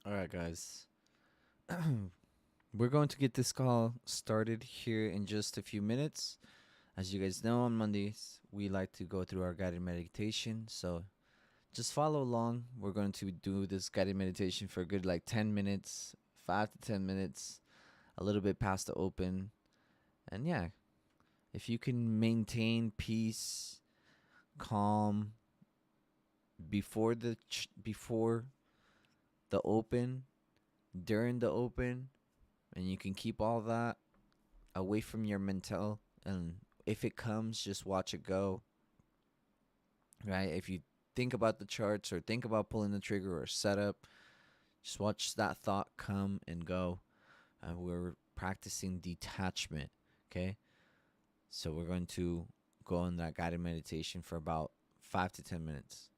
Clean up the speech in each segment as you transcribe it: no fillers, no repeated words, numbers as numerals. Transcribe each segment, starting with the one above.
All right, guys. We're going to get this call started here in just a few minutes. As you guys know, on Mondays, we like to go through our guided meditation. So just follow along. We're going to do this guided meditation for a good 10 minutes, 5 to 10 minutes, a little bit past the open. And yeah, if you can maintain peace, calm before the open, during the open, and you can keep all that away from your mental, and if it comes, just watch it go, right? If you think about the charts or think about pulling the trigger or setup, just watch that thought come and go. We're practicing detachment. Okay, so we're going to go on that guided meditation for about 5 to 10 minutes.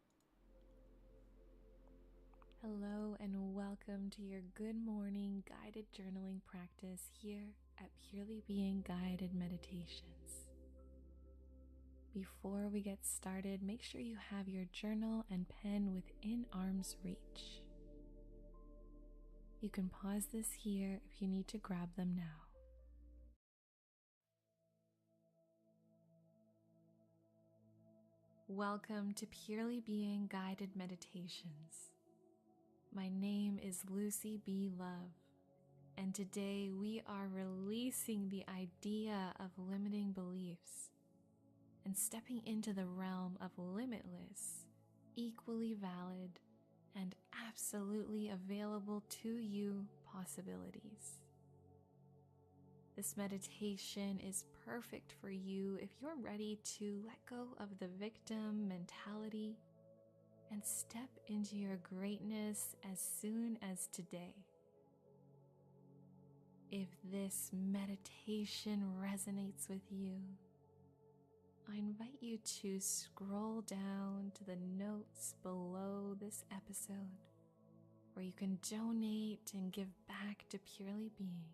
Hello and welcome to your good morning guided journaling practice here at Purely Being Guided Meditations. Before we get started, make sure you have your journal and pen within arm's reach. You can pause this here if you need to grab them now. Welcome to Purely Being Guided Meditations. My name is Lucy B. Love, and today we are releasing the idea of limiting beliefs and stepping into the realm of limitless, equally valid, and absolutely available to you possibilities. This meditation is perfect for you if you're ready to let go of the victim mentality and step into your greatness as soon as today. If this meditation resonates with you, I invite you to scroll down to the notes below this episode where you can donate and give back to Purely Being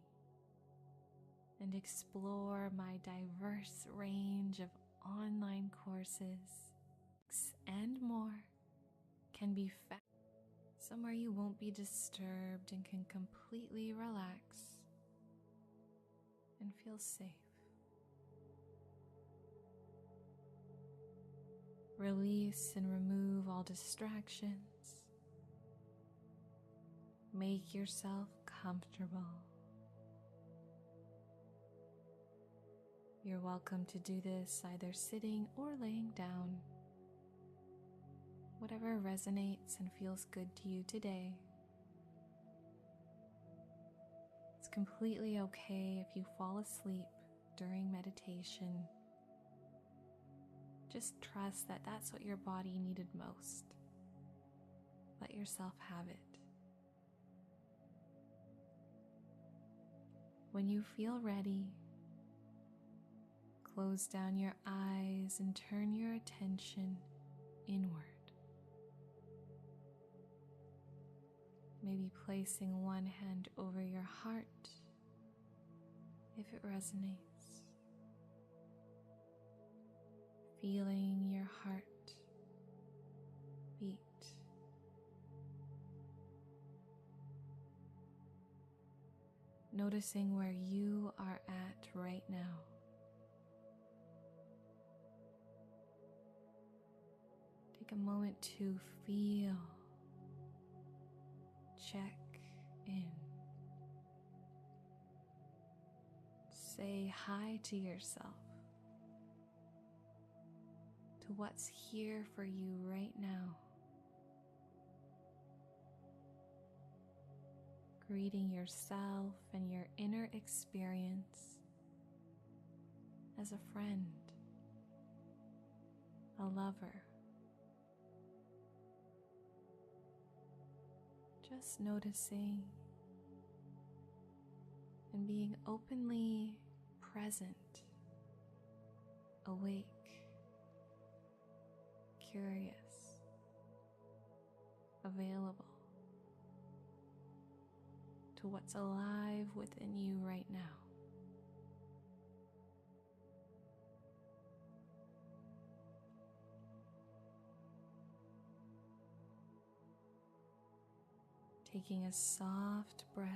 and explore my diverse range of online courses and more can be found somewhere you won't be disturbed and can completely relax and feel safe. Release and remove all distractions. Make yourself comfortable. You're welcome to do this either sitting or laying down. Whatever resonates and feels good to you today. It's completely okay if you fall asleep during meditation. Just trust that that's what your body needed most. Let yourself have it. When you feel ready, close down your eyes and turn your attention inward. Maybe placing one hand over your heart if it resonates. Feeling your heart beat. Noticing where you are at right now. Take a moment to feel, check in. Say hi to yourself, to what's here for you right now. Greeting yourself and your inner experience as a friend, a lover. Just noticing and being openly present, awake, curious, available to what's alive within you right now. taking a soft breath.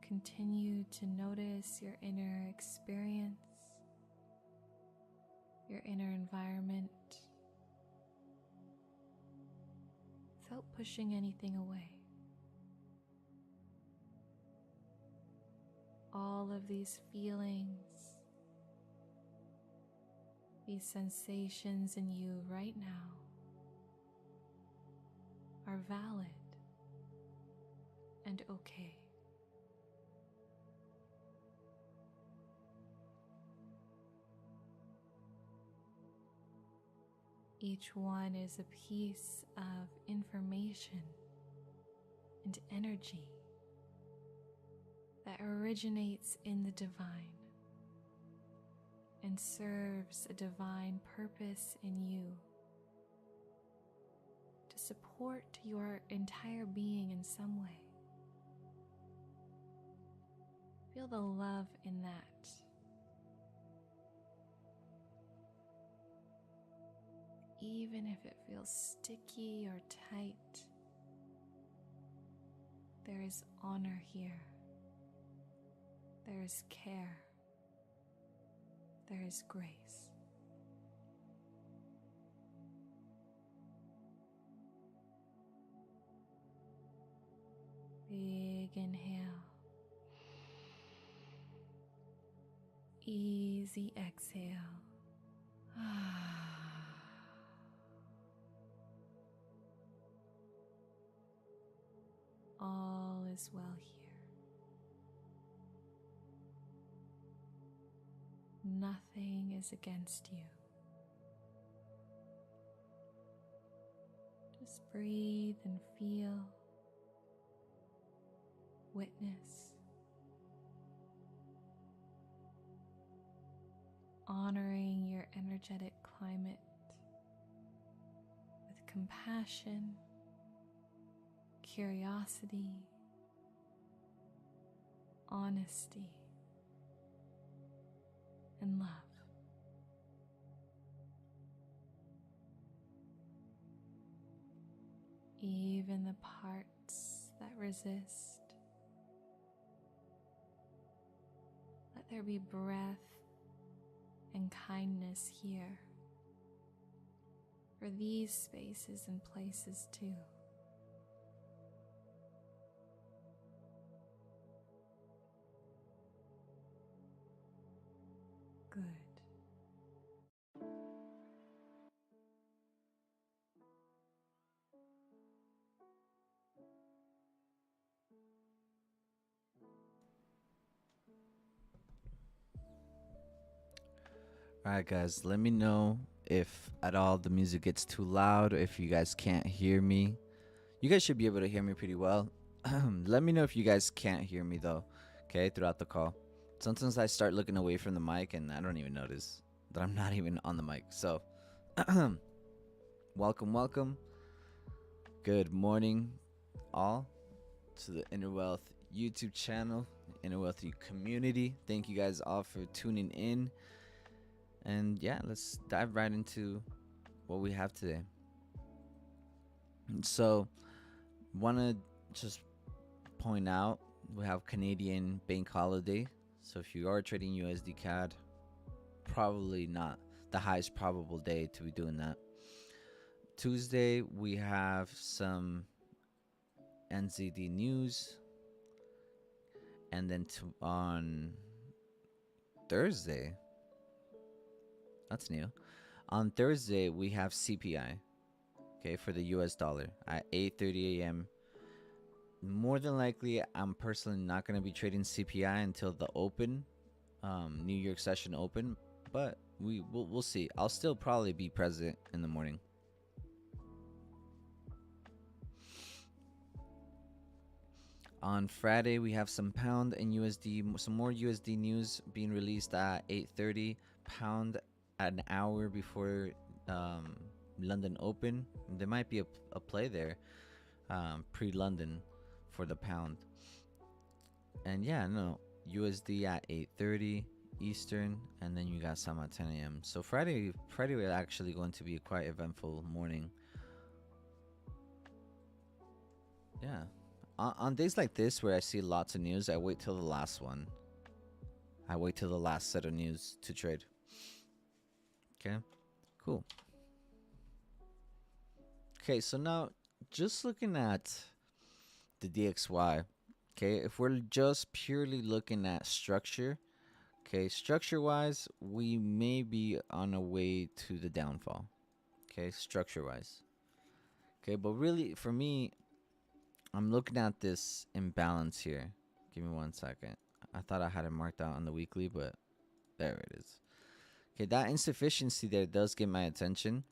Continue to notice your inner experience, your inner environment, without pushing anything away. All of these feelings, these sensations in you right now are valid and okay. Each one is a piece of information and energy that originates in the divine and serves a divine purpose in you to support your entire being in some way. Feel the love in that. Even if it feels sticky or tight, there is honor here. There is care. There is grace. Big inhale. Easy exhale. All is well here. Nothing is against you. Just breathe and feel, witness, honoring your energetic climate with compassion, curiosity, honesty, and love. Even the parts that resist, let there be breath and kindness here for these spaces and places too. Good. Alright guys, let me know if at all the music gets too loud, or if you guys can't hear me. You guys should be able to hear me pretty well. Let me know if you guys can't hear me though, okay, throughout the call. Sometimes I start looking away from the mic and I don't even notice that I'm not even on the mic. So, welcome. Good morning, all, to the Inner Wealth YouTube channel, Inner Wealth community. Thank you guys all for tuning in. And yeah, let's dive right into what we have today. So, want to just point out we have Canadian bank holiday. So if you are trading USD CAD, probably not the highest probable day to be doing that. Tuesday, we have some NZD news. And then on Thursday, that's new. On Thursday, we have CPI, okay, for the US dollar at 8:30 a.m. More than likely, I'm personally not going to be trading CPI until the open, New York session open, but we'll see. I'll still probably be present in the morning. On Friday, we have some pound and USD, some more USD news being released at 8:30. Pound an hour before London Open. There might be a play there, pre-London, for the pound. And yeah, no, USD at 8:30, Eastern, and then you got some at 10 a.m. So Friday was actually going to be a quite eventful morning. Yeah. On days like this where I see lots of news, I wait till the last one. I wait till the last set of news to trade. Okay, cool. Okay, so now just looking at the DXY. Okay, if we're just purely looking at structure, okay, structure wise, we may be on a way to the downfall. Okay, structure wise. Okay, but really for me, I'm looking at this imbalance here. Give me 1 second. I thought I had it marked out on the weekly, but there it is. Okay, that insufficiency there does get my attention.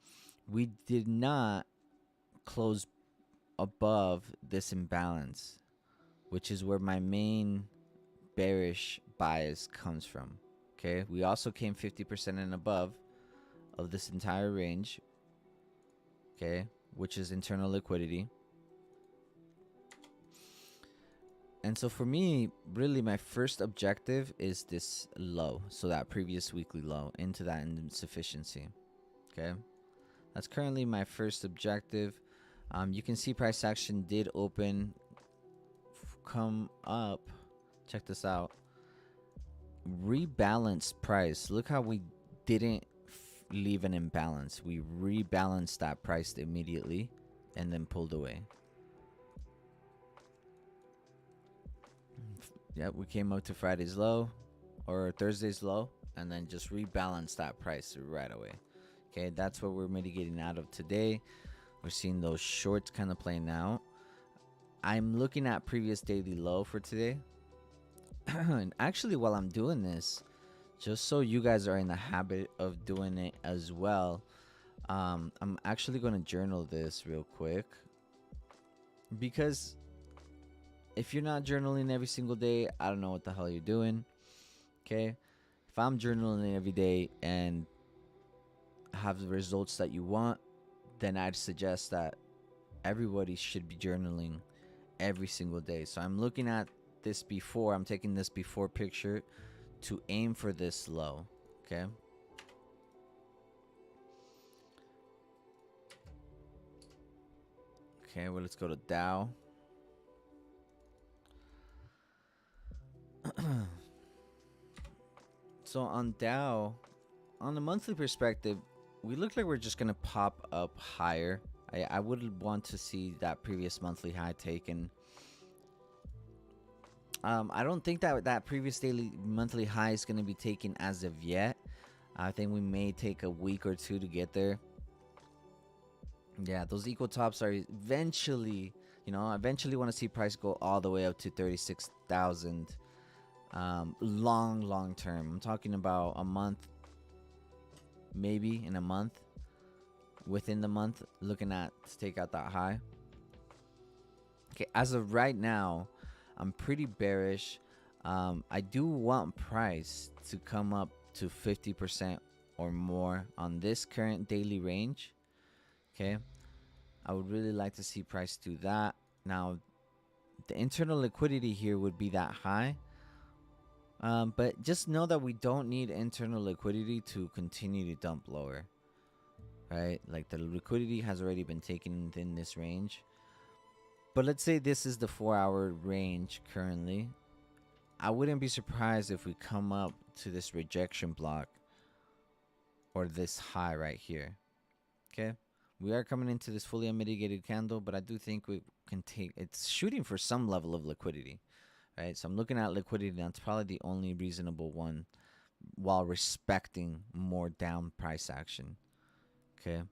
We did not close above this imbalance, which is where my main bearish bias comes from. Okay, we also came 50% and above of this entire range. Okay, which is internal liquidity. And so for me, really my first objective is this low. So that previous weekly low into that insufficiency. Okay. That's currently my first objective. You can see price action did open, come up. Check this out. Rebalanced price. Look how we didn't leave an imbalance. We rebalanced that price immediately and then pulled away. Yep, we came up to Friday's low or Thursday's low and then just rebalanced that price right away. Okay, that's what we're mitigating out of today. We're seeing those shorts kind of playing out. I'm looking at previous daily low for today. And actually, while I'm doing this, just so you guys are in the habit of doing it as well, I'm actually going to journal this real quick. Because if you're not journaling every single day, I don't know what the hell you're doing. Okay? If I'm journaling every day and have the results that you want, then I'd suggest that everybody should be journaling every single day. So I'm looking at this before, I'm taking this before picture to aim for this low. Okay? Okay, well, let's go to Dow. So on Dow, on the monthly perspective, we look like we're just going to pop up higher. I would want to see that previous monthly high taken. I don't think that previous daily monthly high is going to be taken as of yet. I think we may take a week or two to get there. Yeah, those equal tops are eventually, eventually want to see price go all the way up to 36,000. Long term. I'm talking about a month, maybe in a month, within the month, looking at to take out that high. Okay, as of right now, I'm pretty bearish. I do want price to come up to 50% or more on this current daily range. Okay, I would really like to see price do that. Now, the internal liquidity here would be that high. But just know that we don't need internal liquidity to continue to dump lower, right? Like the liquidity has already been taken within this range. But let's say this is the 4-hour range currently. I wouldn't be surprised if we come up to this rejection block or this high right here. Okay, we are coming into this fully unmitigated candle, but I do think we can take, it's shooting for some level of liquidity. Right, so I'm looking at liquidity. That's probably the only reasonable one, while respecting more down price action. Okay,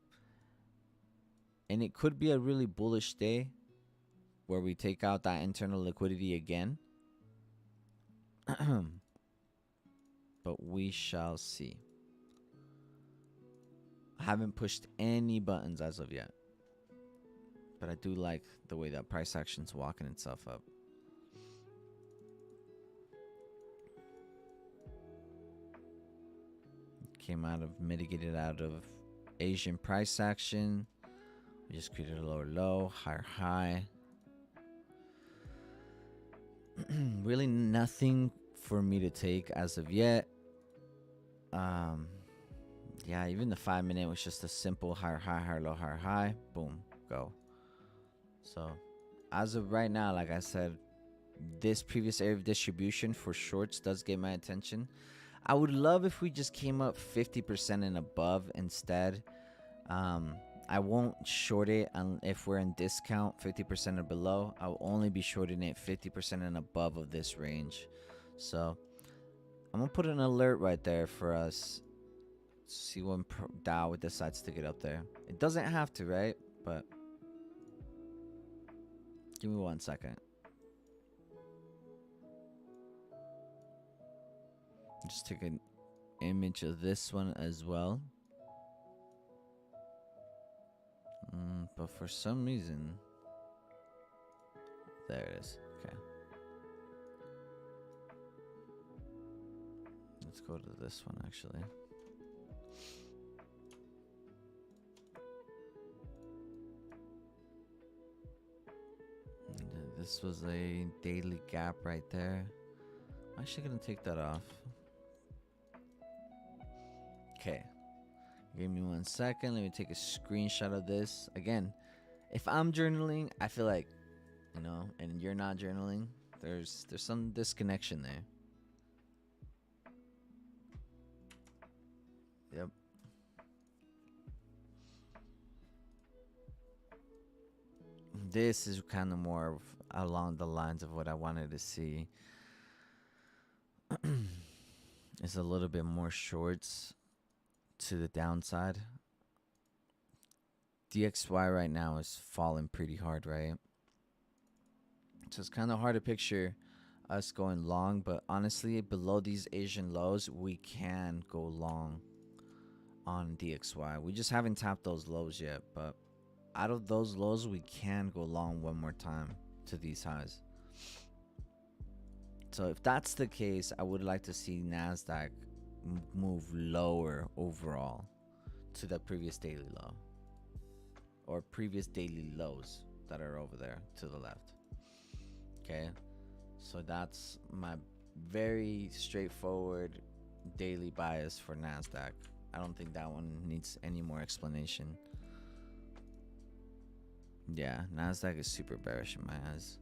and it could be a really bullish day where we take out that internal liquidity again. But we shall see. I haven't pushed any buttons as of yet, but I do like the way that price action's walking itself up. Came out of mitigated out of Asian price action. We just created a lower low, higher high. Really nothing for me to take as of yet. Um, yeah, even the 5 minute was just a simple higher high, higher low, higher high, boom, go. So as of right now, like I said, this previous area of distribution for shorts does get my attention. I would love if we just came up 50% and above instead. Um, I won't short it if we're in discount 50% or below. I'll only be shorting it 50% and above of this range. So I'm gonna put an alert right there for us. See when Dow decides to get up there. It doesn't have to, right? But give me 1 second. Just take an image of this one as well. But for some reason, there it is. Okay. Let's go to this one actually. This was a daily gap right there. I'm actually gonna take that off. Okay. Give me 1 second. Let me take a screenshot of this. Again, if I'm journaling, I feel like, and you're not journaling, there's some disconnection there. Yep. This is kind of more of along the lines of what I wanted to see. It's a little bit more shorts to the downside. DXY right now is falling pretty hard, right? So it's kind of hard to picture us going long, but honestly, below these Asian lows, we can go long on DXY. We just haven't tapped those lows yet, but out of those lows, we can go long one more time to these highs. So if that's the case, I would like to see NASDAQ move lower overall to the previous daily low or previous daily lows that are over there to the left. Okay, so that's my very straightforward daily bias for NASDAQ. I don't think that one needs any more explanation. Yeah, NASDAQ is super bearish in my eyes.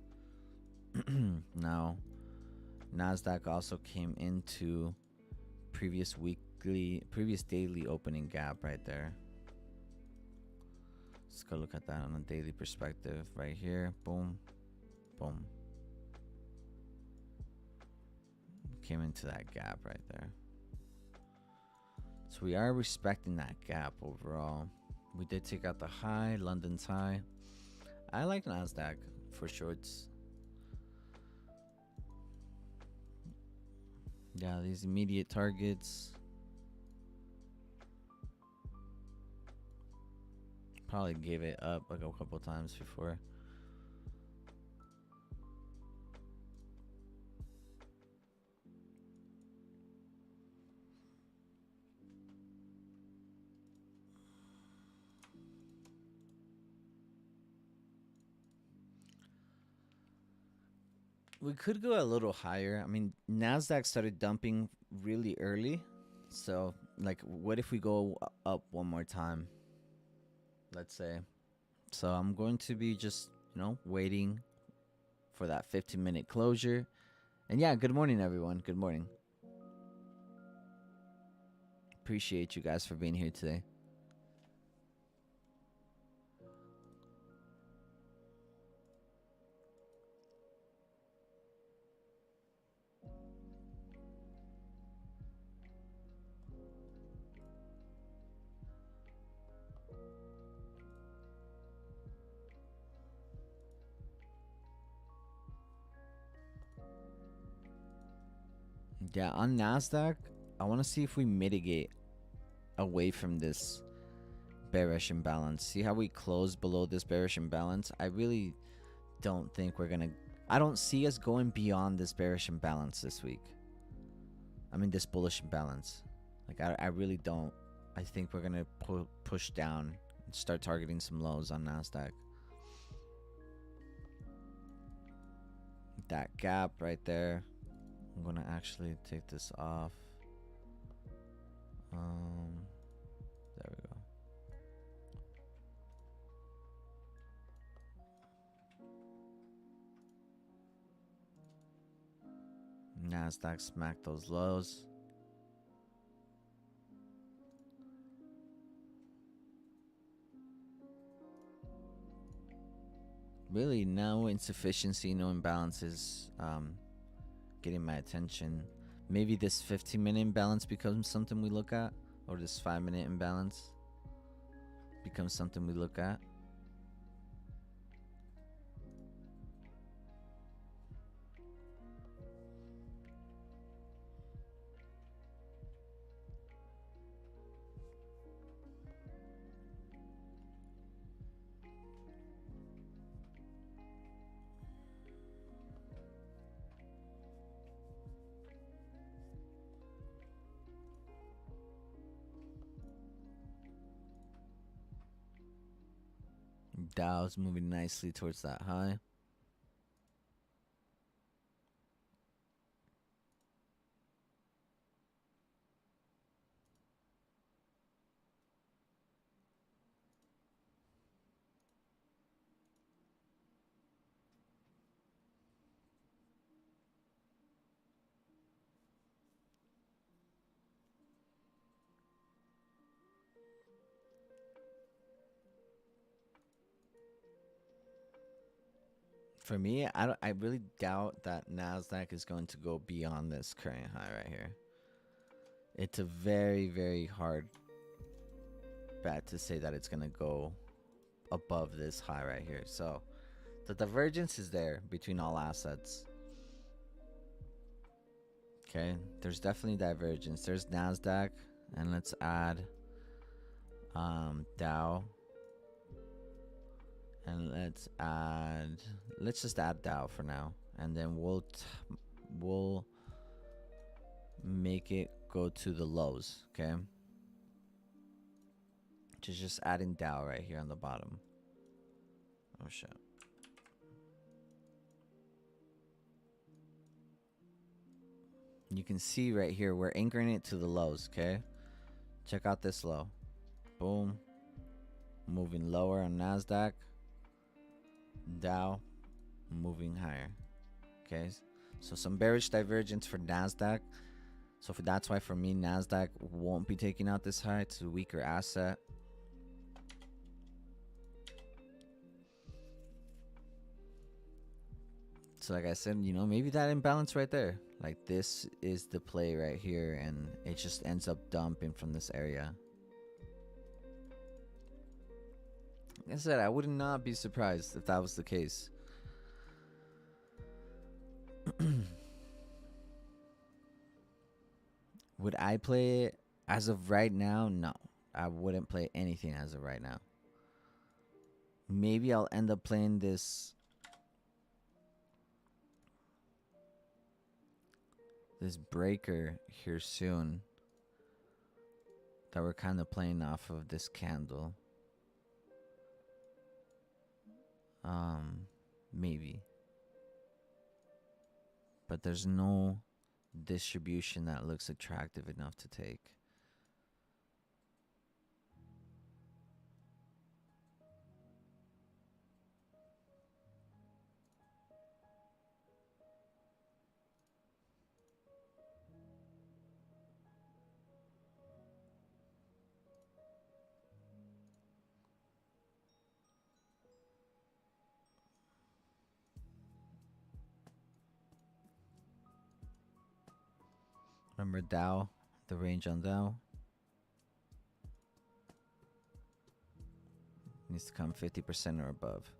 Now, NASDAQ also came into previous daily opening gap right there. Let's go look at that on a daily perspective right here. Boom, boom. Came into that gap right there. So we are respecting that gap overall. We did take out the high, London's high. I like NASDAQ for shorts. Yeah, these immediate targets. Probably gave it up like a couple times before. We could go a little higher. I mean, NASDAQ started dumping really early. So, like, what if we go up one more time? Let's say. So, I'm going to be just, waiting for that 15-minute closure. And yeah, good morning, everyone. Good morning. Appreciate you guys for being here today. Yeah, on NASDAQ, I want to see if we mitigate away from this bearish imbalance. See how we close below this bearish imbalance? I really don't think we're going to... I don't see us going beyond this bearish imbalance this week. I mean, this bullish imbalance. Like, I really don't. I think we're going to push down and start targeting some lows on NASDAQ. That gap right there. I'm going to actually take this off. There we go. Nasdaq smacked those lows. Really, no insufficiency, no imbalances getting my attention. Maybe this 15-minute imbalance becomes something we look at, or this 5-minute imbalance becomes something we look at. Dow's moving nicely towards that high. For me, I really doubt that Nasdaq is going to go beyond this current high right here. It's a very, very hard bet to say that it's going to go above this high right here. So the divergence is there between all assets. Okay, there's definitely divergence. There's Nasdaq, and let's add Dow. And let's just add Dow for now, and then we'll make it go to the lows, okay? Just adding Dow right here on the bottom. Oh shit. You can see right here, we're anchoring it to the lows, okay? Check out this low. Boom. Moving lower on Nasdaq. Dow moving higher. Okay, so some bearish divergence for Nasdaq. So that's why for me, Nasdaq won't be taking out this high. It's a weaker asset. So like I said, maybe that imbalance right there, like this is the play right here, and it just ends up dumping from this area. Like I said, I would not be surprised if that was the case. Would I play it as of right now? No, I wouldn't play anything as of right now. Maybe I'll end up playing this breaker here soon that we're kind of playing off of this candle. Maybe, but there's no distribution that looks attractive enough to take. Remember Dow, the range on Dow needs to come 50% or above.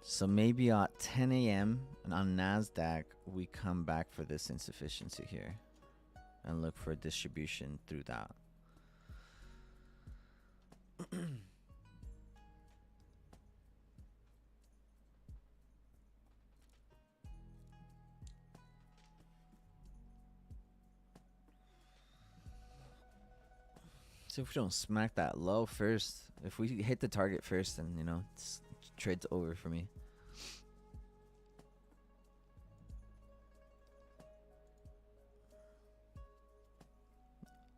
So maybe at 10 a.m. and on Nasdaq, we come back for this insufficiency here and look for a distribution through that. So if we don't smack that low first, if we hit the target first, then trade's over for me.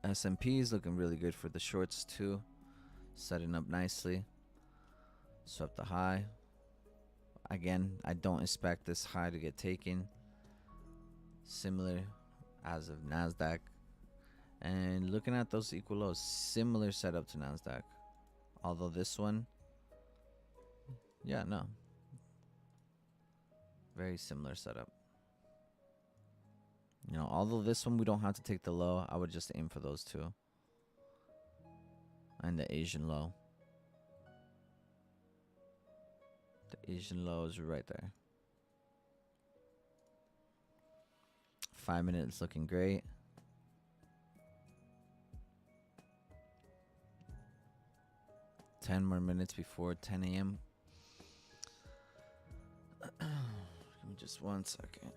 S&P is looking really good for the shorts too, setting up nicely. Swept the high. Again, I don't expect this high to get taken. Similar as of NASDAQ. And looking at those equal lows, similar setup to NASDAQ. Although this one, yeah, no. Very similar setup. Although this one we don't have to take the low, I would just aim for those two. And the Asian low. The Asian low is right there. 5 minutes looking great. Ten more minutes before 10 a.m. Give me just 1 second.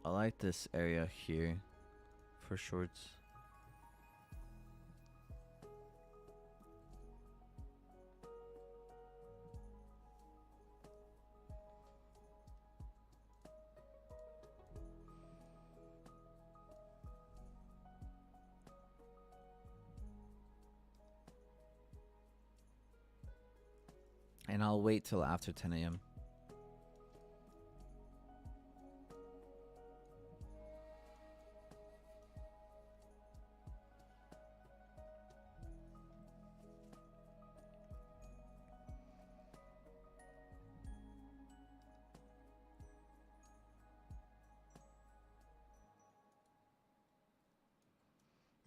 I like this area here for shorts. And I'll wait till after 10 a.m.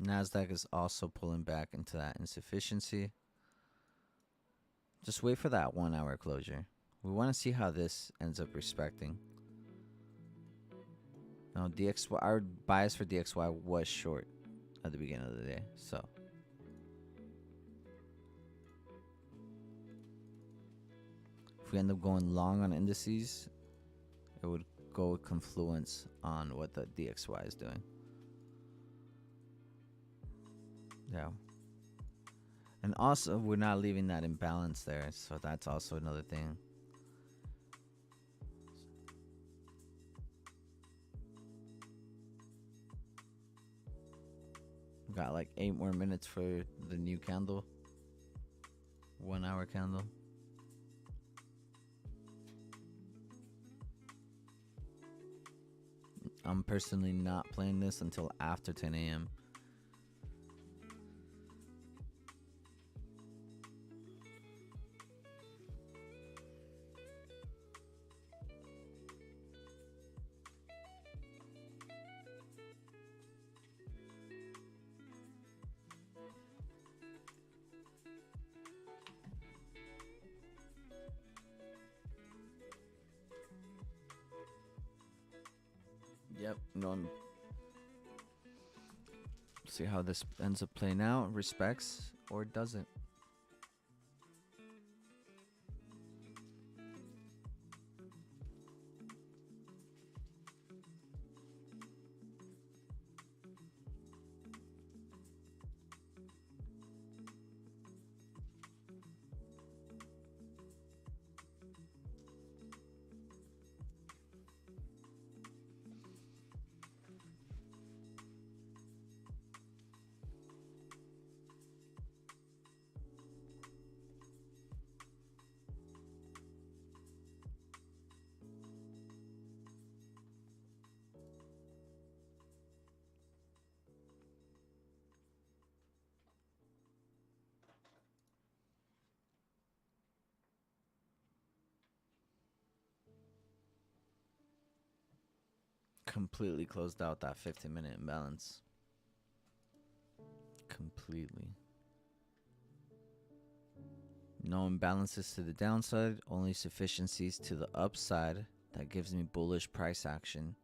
NASDAQ is also pulling back into that insufficiency. Just wait for that 1 hour closure. We want to see how this ends up respecting. Now, DXY, our bias for DXY was short at the beginning of the day, so. If we end up going long on indices, it would go with confluence on what the DXY is doing. Yeah. And also, we're not leaving that imbalance there, so that's also another thing. We've got like 8 more minutes for the new candle. 1 hour candle. I'm personally not playing this until after 10 a.m. Yep, see how this ends up playing out, respects or doesn't. Completely closed out that 15-minute imbalance. Completely. No imbalances to the downside, only sufficiencies to the upside. That gives me bullish price action.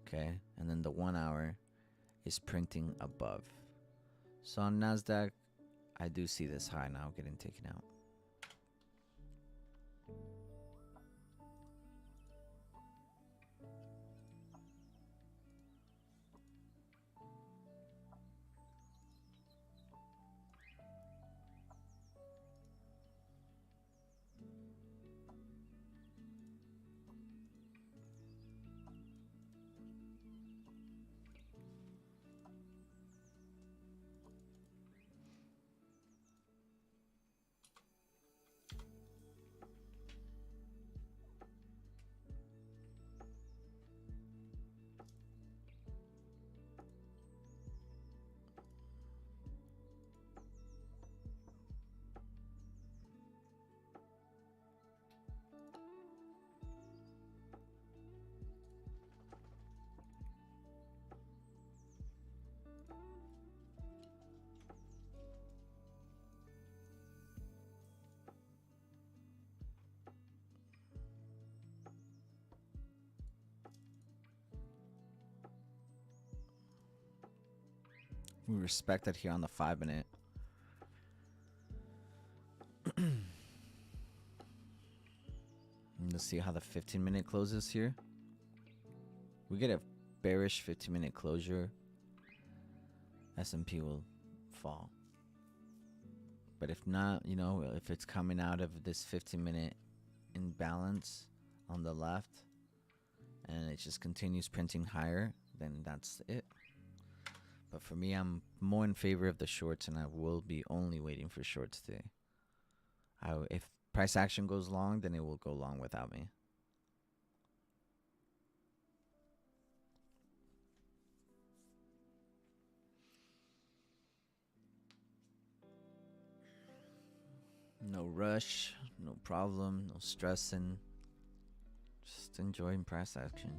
Okay, and then the 1 hour is printing above. So on NASDAQ, I do see this high now getting taken out. We respect that here on the 5 minute. Let's see how the 15-minute closes here. We get a bearish 15-minute closure, S&P will fall. But if not, you know, if it's coming out of this 15-minute imbalance on the left and it just continues printing higher, then that's it. But for me, I'm more in favor of the shorts, and I will be only waiting for shorts today. If price action goes long, then it will go long without me. No rush, no problem, no stressing. Just enjoying price action.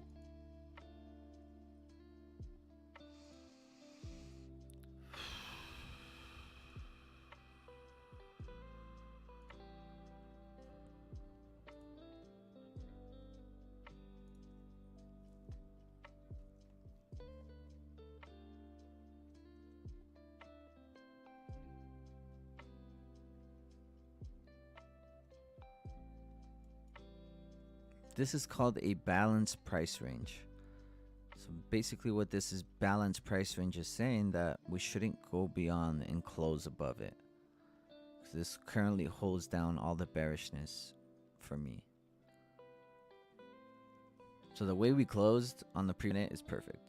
This is called a balanced price range. So basically what this is balanced price range is saying that we shouldn't go beyond and close above it. This currently holds down all the bearishness for me. So the way we closed on the pre-minute is perfect.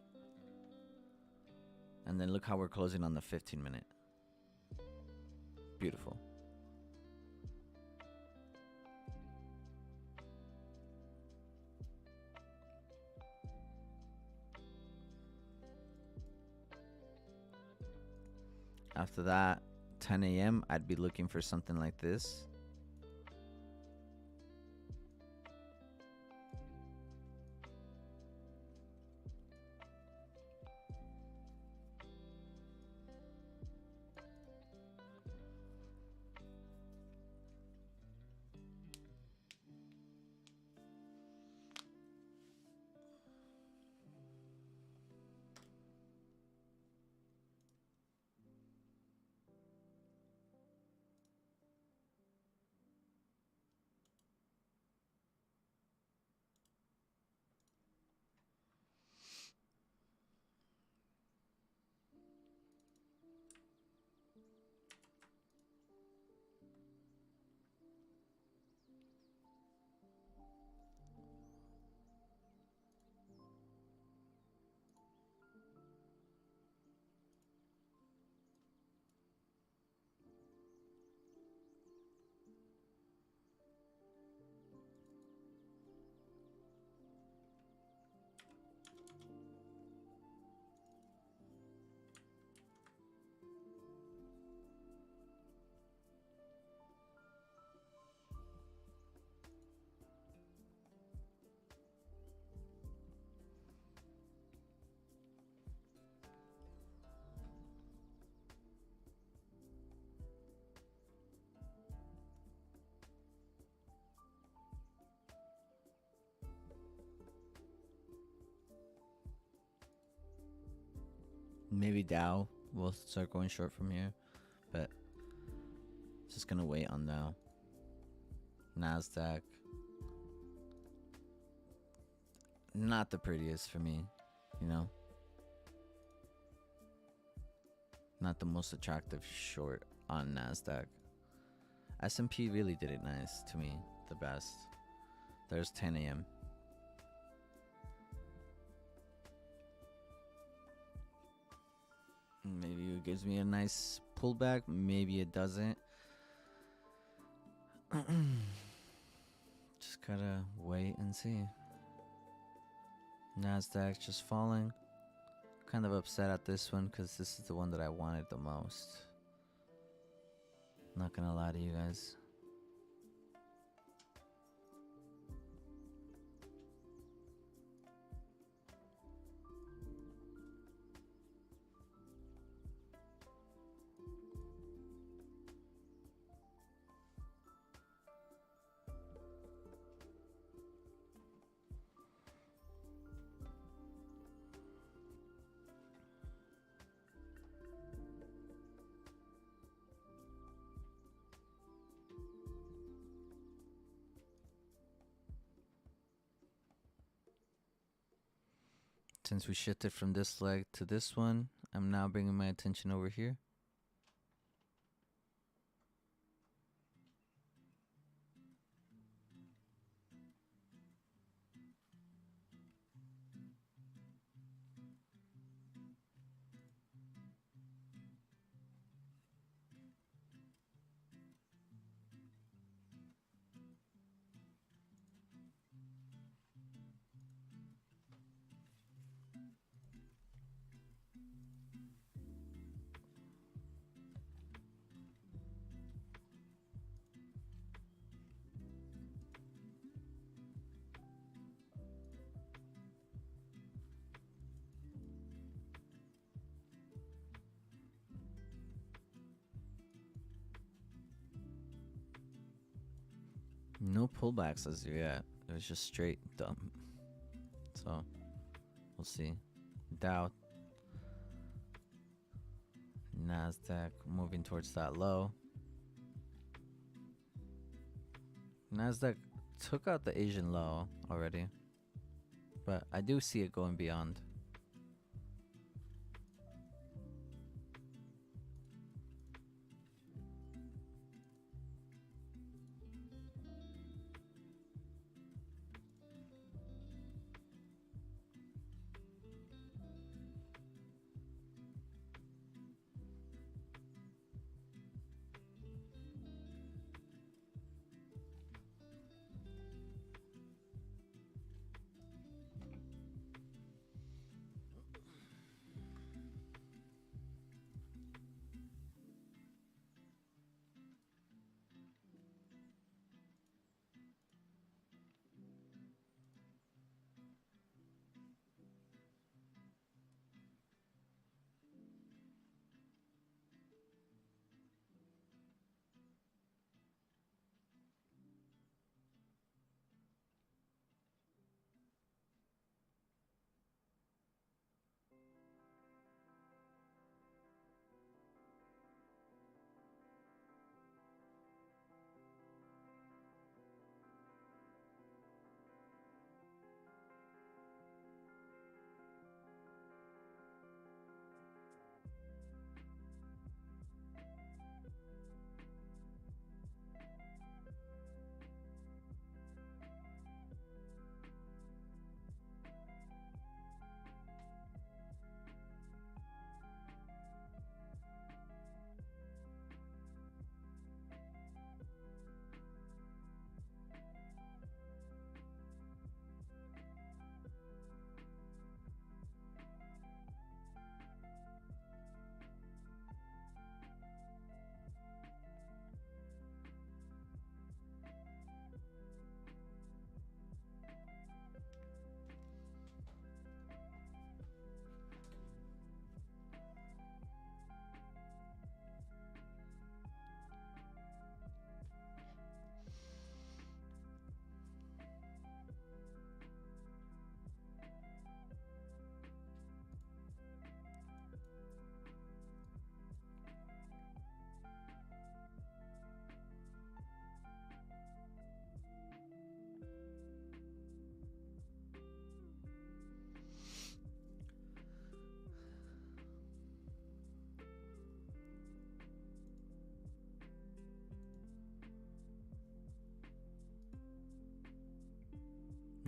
And then look how we're closing on the 15-minute. Beautiful. After that, 10 a.m., I'd be looking for something like this. Maybe Dow will start going short from here, but just gonna wait on Dow. Nasdaq, not the prettiest for me, you know. Not the most attractive short on Nasdaq. S&P really did it nice to me, the best. There's 10 a.m. Maybe it gives me a nice pullback. Maybe it doesn't. Just gotta wait and see. Nasdaq just falling. Kind of upset at this one because this is the one that I wanted the most. Not gonna lie to you guys. Since we shifted from this leg to this one, I'm now bringing my attention over here. No pullbacks as yet. It was just straight dump. So, we'll see. Dow. Nasdaq moving towards that low. Nasdaq took out the Asian low already. But I do see it going beyond.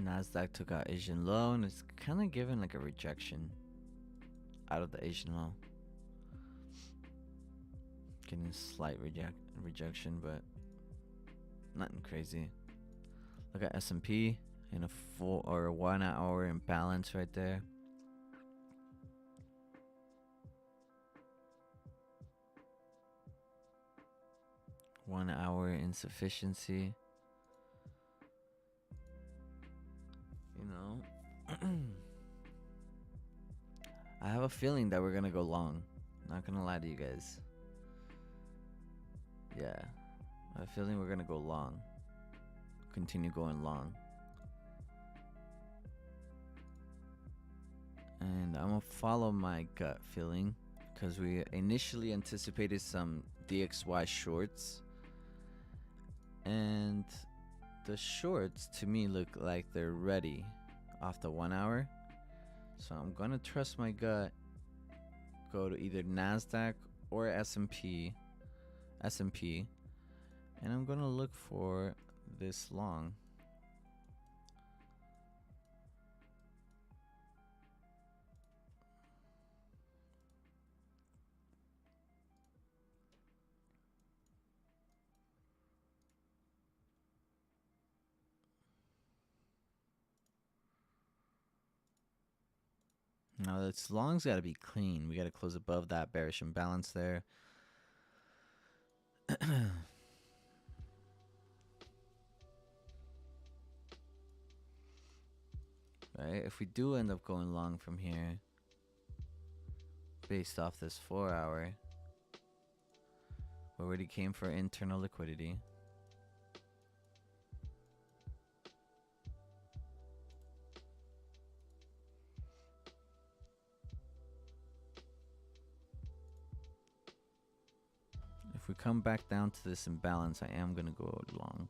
Nasdaq took out Asian low, and it's kind of given like a rejection out of the Asian low. Getting a slight rejection, but nothing crazy. Look at S&P in a 1 hour imbalance right there. One hour insufficiency. You know, I have a feeling that we're gonna go long. Not gonna lie to you guys. Yeah, I have a feeling we're gonna go long. Continue going long. And I'm gonna follow my gut feeling because we initially anticipated some DXY shorts. And the shorts to me look like they're ready off the 1 hour. So I'm gonna trust my gut. Go to either Nasdaq or S&P, and I'm gonna look for this long. Now this long's got to be clean. We got to close above that bearish imbalance there. Right? If we do end up going long from here, based off this 4 hour, we already came for internal liquidity. If we come back down to this imbalance, I am going to go long.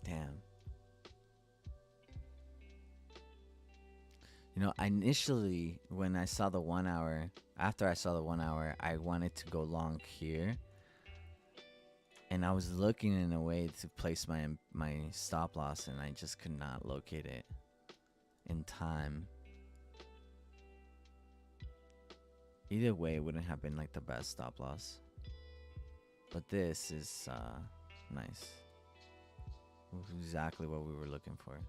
Damn. You know, initially, when I saw the 1 hour, after I saw the 1 hour, I wanted to go long here. And I was looking in a way to place my stop loss, and I just could not locate it in time. Either way, it wouldn't have been like the best stop loss. But this is nice. Exactly what we were looking for.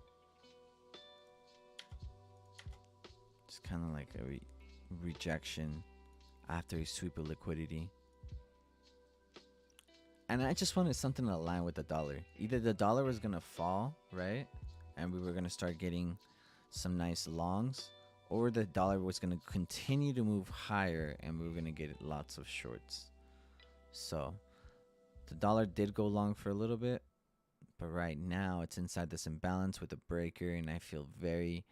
It's kind of like a rejection after a sweep of liquidity. And I just wanted something to align with the dollar. Either the dollar was going to fall, right? And we were going to start getting some nice longs, or the dollar was going to continue to move higher and we were going to get lots of shorts. So the dollar did go long for a little bit, but right now it's inside this imbalance with a breaker, and I feel very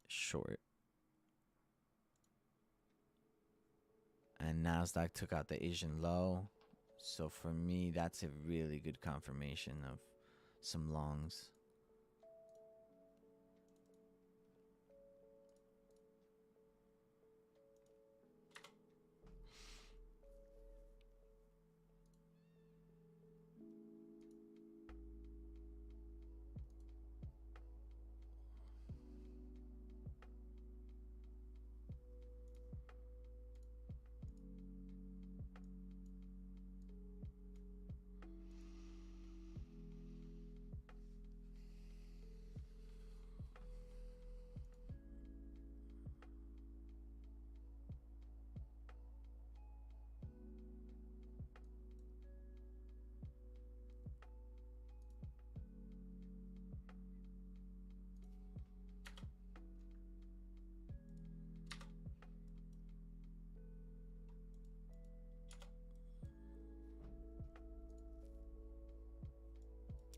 short. And Nasdaq took out the Asian low. So for me, that's a really good confirmation of some longs.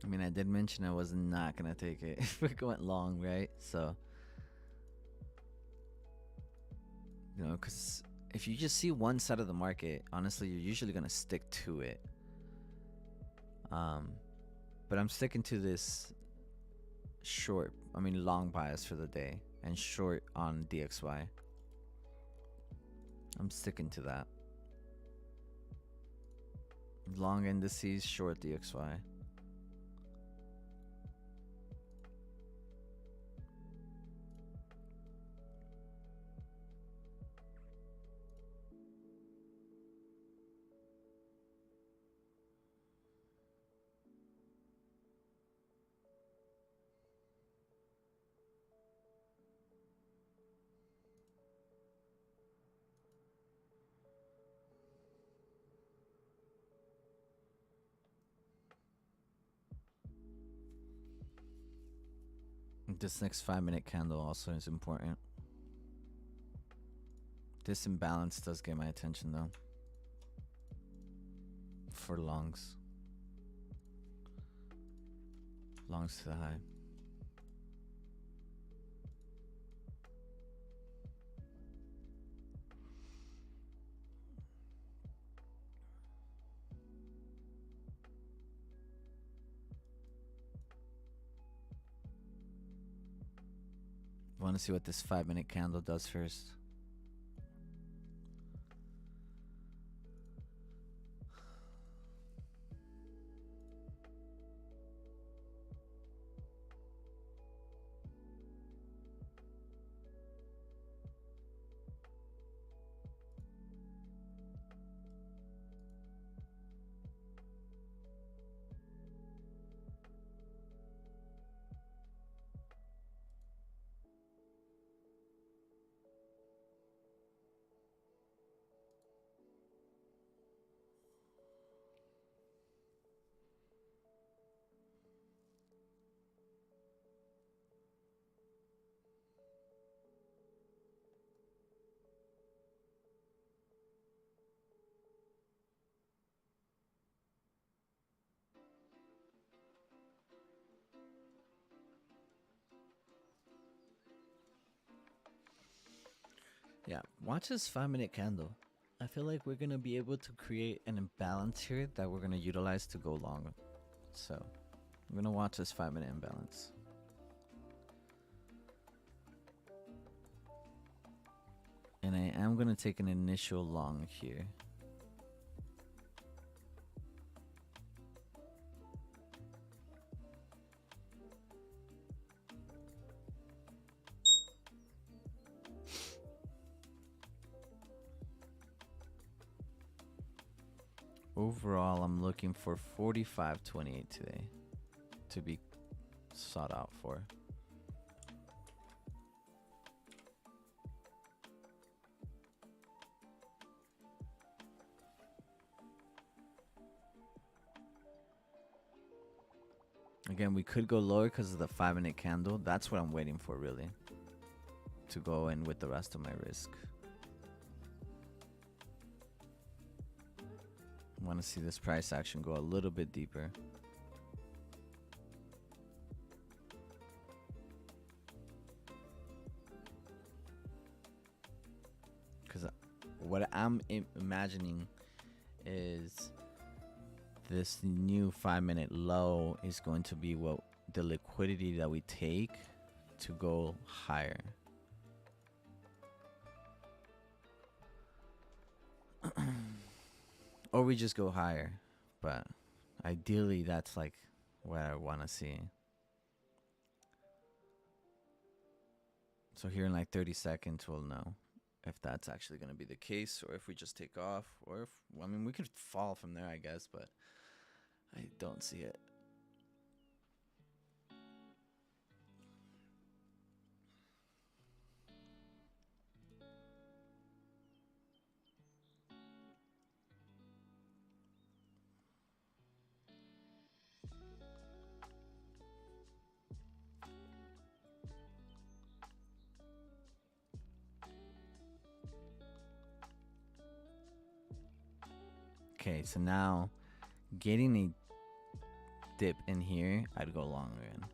I mean, I did mention I was not gonna take it if we're going long, right? So, because if you just see one side of the market, honestly, you're usually gonna stick to it. Um, but I'm sticking to this long bias for the day and short on DXY. I'm sticking to that. Long indices, short DXY. This next 5-minute candle also is important. This imbalance does get my attention though. For longs. Longs to the high. Want to see what this 5-minute candle does first. Yeah, watch this 5-minute candle. I feel like we're gonna be able to create an imbalance here that we're gonna utilize to go long. So I'm gonna watch this 5-minute imbalance. And I am gonna take an initial long here. Overall, I'm looking for 45.28 today to be sought out for. Again, we could go lower because of the 5-minute candle. That's what I'm waiting for, really, to go in with the rest of my risk. Want to see this price action go a little bit deeper. Because what I'm imagining is this new 5-minute low is going to be what the liquidity that we take to go higher. Or we just go higher, but ideally that's like what I want to see. So here in like 30 seconds we'll know if that's actually going to be the case, or if we just take off, or if, I mean, we could fall from there, I guess, but I don't see it. Okay, so now getting a dip in here, I'd go longer in.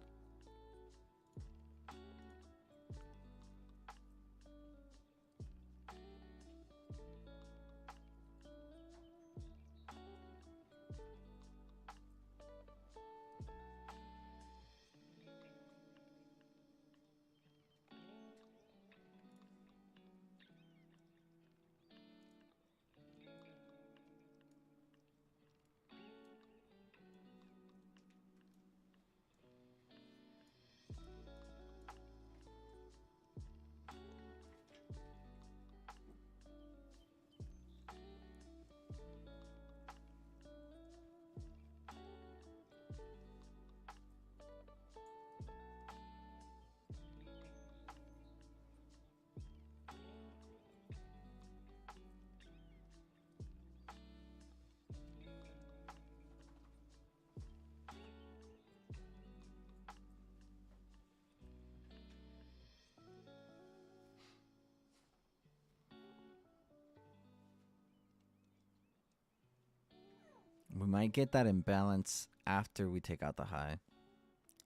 We might get that imbalance after we take out the high,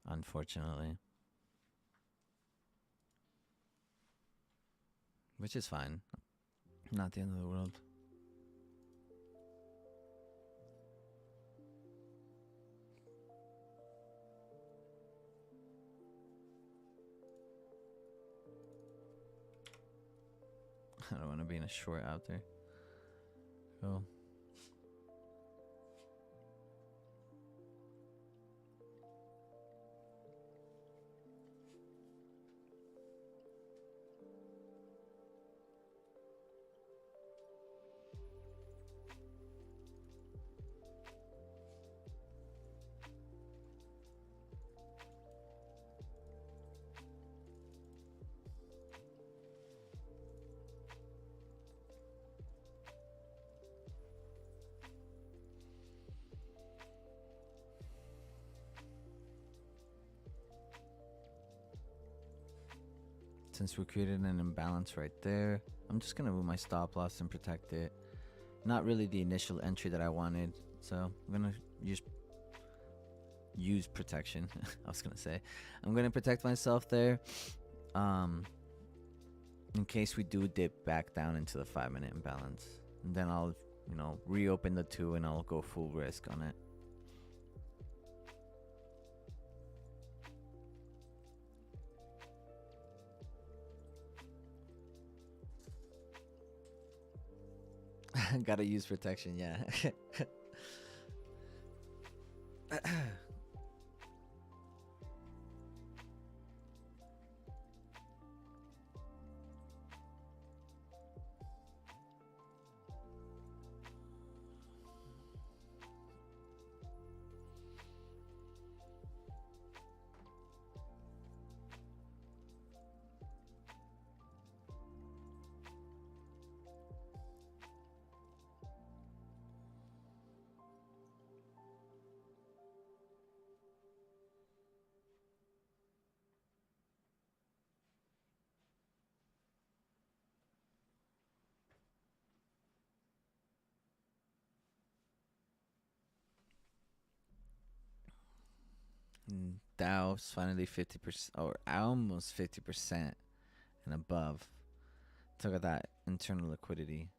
unfortunately. Which is fine. Not the end of the world. I don't want to be in a short out there. Cool. Since we created an imbalance right there, I'm just going to move my stop loss and protect it. Not really the initial entry that I wanted, so I'm going to use protection. I was going to say. I'm going to protect myself there in case we do dip back down into the 5-minute imbalance. And then I'll, reopen the 2 and I'll go full risk on it. Gotta use protection, yeah. Dow's finally 50% or almost 50% and above. Look at that internal liquidity.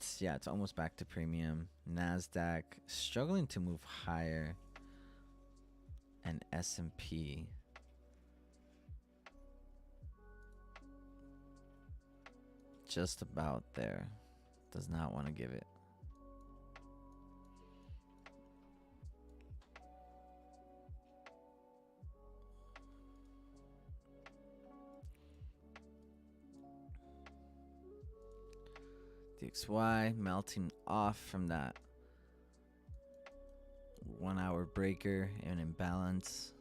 It's almost back to premium. Nasdaq struggling to move higher, and S&P just about there. Does not want to give it. DXY melting off from that 1 hour breaker and imbalance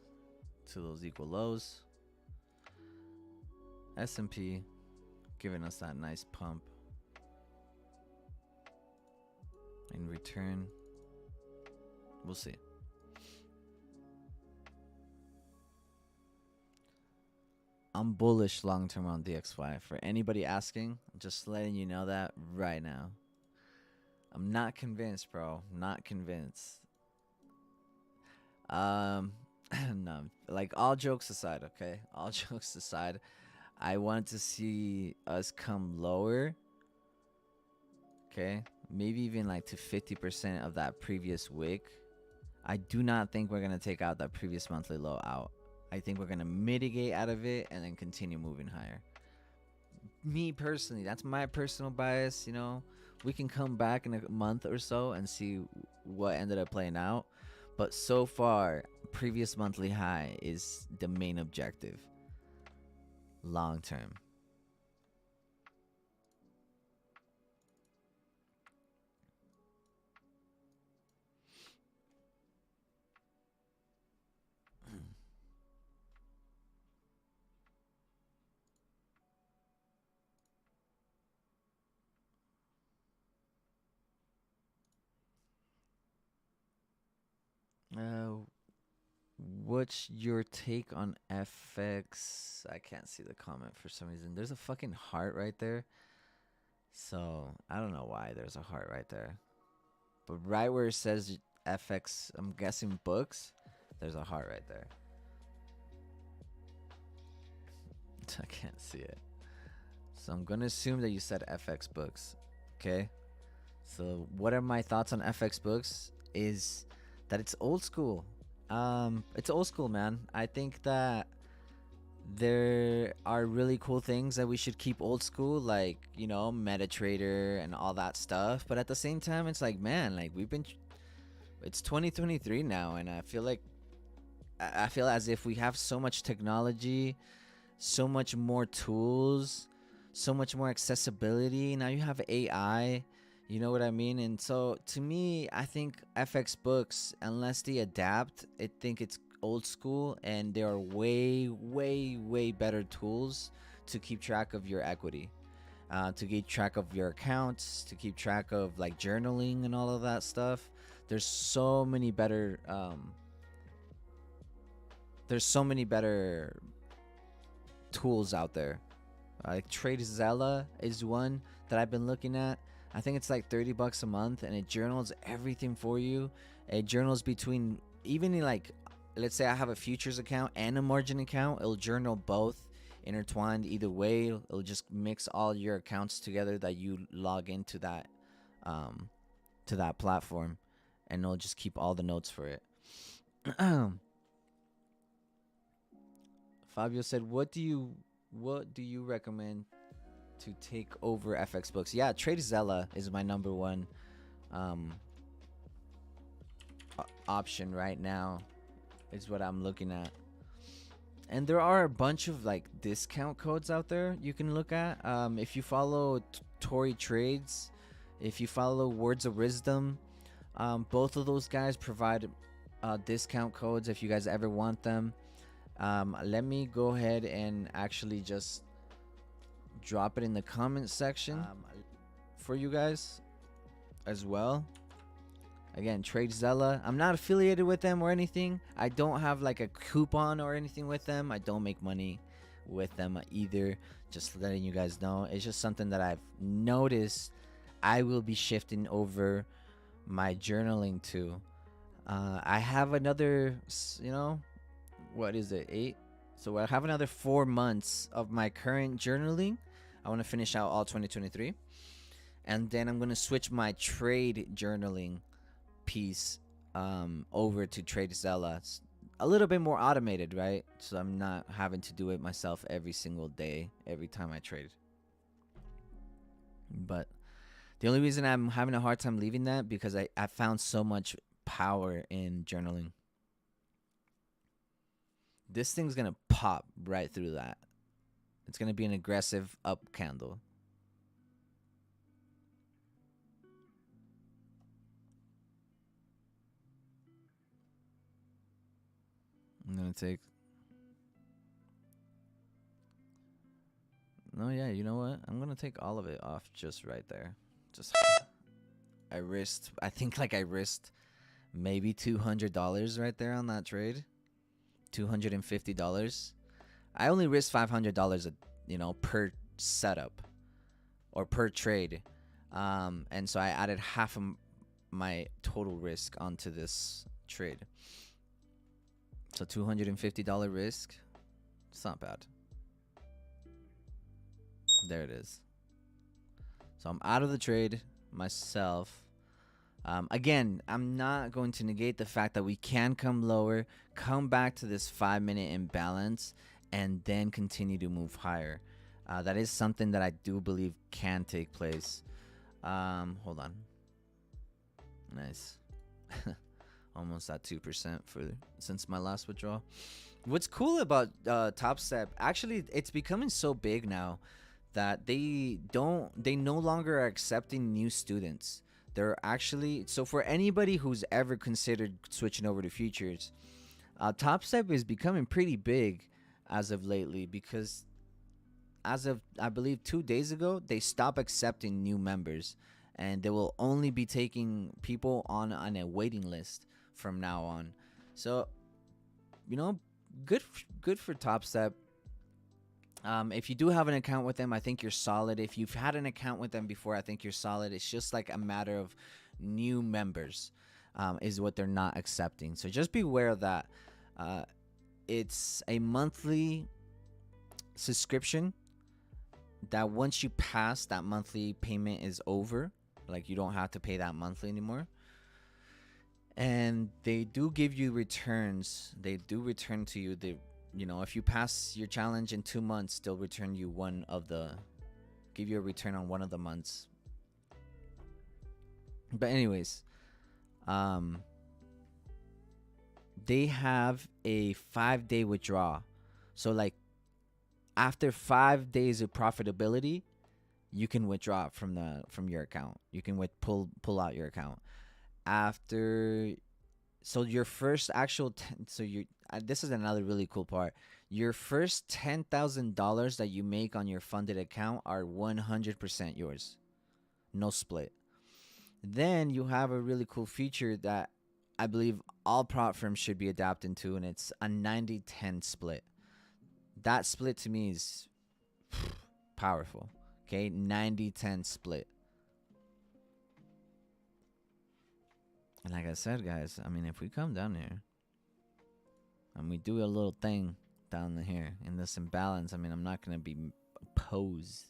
to those equal lows. S&P giving us that nice pump. In return, we'll see. I'm bullish long term on DXY. For anybody asking, I'm just letting you know that right now. I'm not convinced, bro. Not convinced. Um, no, like all jokes aside, okay? All jokes aside, I want to see us come lower, okay? Maybe even like to 50% of that previous wick. I do not think we're gonna take out that previous monthly low out. I think we're gonna mitigate out of it and then continue moving higher. Me personally, that's my personal bias. You know, we can come back in a month or so and see what ended up playing out. But so far, previous monthly high is the main objective. Long term. Uh, what's your take on FX? I can't see the comment for some reason. There's a fucking heart right there. So I don't know why there's a heart right there. But right where it says FX, I'm guessing books, there's a heart right there. I can't see it. So I'm going to assume that you said FX books. Okay? So what are my thoughts on FX books is that it's old school. It's old school, man. I think that there are really cool things that we should keep old school, like, you know, MetaTrader and all that stuff. But at the same time, it's like, man, like it's 2023 now, and I feel as if we have so much technology, so much more tools, so much more accessibility. Now you have AI, you know what I mean? And so to me, I think FX books, unless they adapt, I think it's old school, and there are way, way, way better tools to keep track of your equity, to keep track of your accounts, to keep track of like journaling and all of that stuff. There's so many better tools out there. Like TradeZella is one that I've been looking at. I think it's like $30 a month, and it journals everything for you. It journals between, even in like, let's say I have a futures account and a margin account, it'll journal both intertwined. Either way, it'll just mix all your accounts together that you log into that platform, and it'll just keep all the notes for it. Fabio said, "What do you recommend to take over FX books?" Yeah, TradeZella is my number one option right now. Is what I'm looking at. And there are a bunch of like discount codes out there you can look at. If you follow Tory Trades, if you follow Words of Wisdom, both of those guys provide discount codes if you guys ever want them. Let me go ahead and actually just drop it in the comment section for you guys as well. Again, TradeZella. I'm not affiliated with them or anything. I don't have like a coupon or anything with them. I don't make money with them either. Just letting you guys know. It's just something that I've noticed I will be shifting over my journaling to. I have another, what is it, 8? So I have another 4 months of my current journaling. I want to finish out all 2023. And then I'm going to switch my trade journaling piece over to TradeZella. It's a little bit more automated, right? So I'm not having to do it myself every single day, every time I trade. But the only reason I'm having a hard time leaving that because I found so much power in journaling. This thing's going to pop right through that. It's going to be an aggressive up candle. I'm going to take... No, yeah, you know what? I'm going to take all of it off just right there. I risked maybe $200 right there on that trade. $250. I only risked $500, per setup or per trade. And so I added half of my total risk onto this trade. So $250 risk. It's not bad. There it is. So I'm out of the trade myself. Again, I'm not going to negate the fact that we can come lower, come back to this 5-minute imbalance, and then continue to move higher. That is something that I do believe can take place. Hold on. Nice. Almost at 2% since my last withdrawal. What's cool about Top Step, actually, it's becoming so big now that they no longer are accepting new students. They're actually, so for anybody who's ever considered switching over to futures, Top Step is becoming pretty big as of lately, because as of, I believe, 2 days ago, they stopped accepting new members, and they will only be taking people on a waiting list from now on. So, good for Top Step. If you do have an account with them, I think you're solid. If you've had an account with them before, I think you're solid. It's just like a matter of new members is what they're not accepting. So just be aware of that. It's a monthly subscription that once you pass that monthly payment is over. Like, you don't have to pay that monthly anymore. And they do give you returns. They do return to you. If you pass your challenge in 2 months, they'll return you give you a return on one of the months. But anyways, they have a 5-day withdrawal. So like after 5 days of profitability, you can withdraw from your account. You can pull out your account. So your first actual this is another really cool part. Your first $10,000 that you make on your funded account are 100% yours. No split. Then you have a really cool feature that I believe all prop firms should be adapting to, and it's a 90-10 split. That split to me is powerful. Okay, 90-10 split. And like I said, guys, I mean, if we come down here and we do a little thing down here in this imbalance, I mean, I'm not going to be opposed.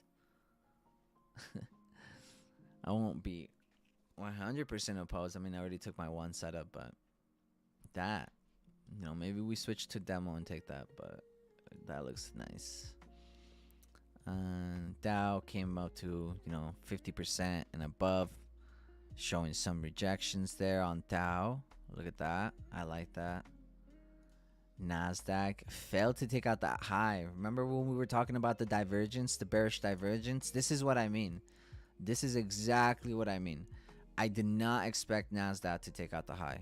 I won't be 100% opposed. I mean, I already took my one setup, but that, maybe we switch to demo and take that, but that looks nice. Dow came up to, 50% and above, showing some rejections there on Dow. Look at that. I like that. Nasdaq failed to take out that high. Remember when we were talking about the divergence, the bearish divergence? This is what I mean. This is exactly what I mean. I did not expect Nasdaq to take out the high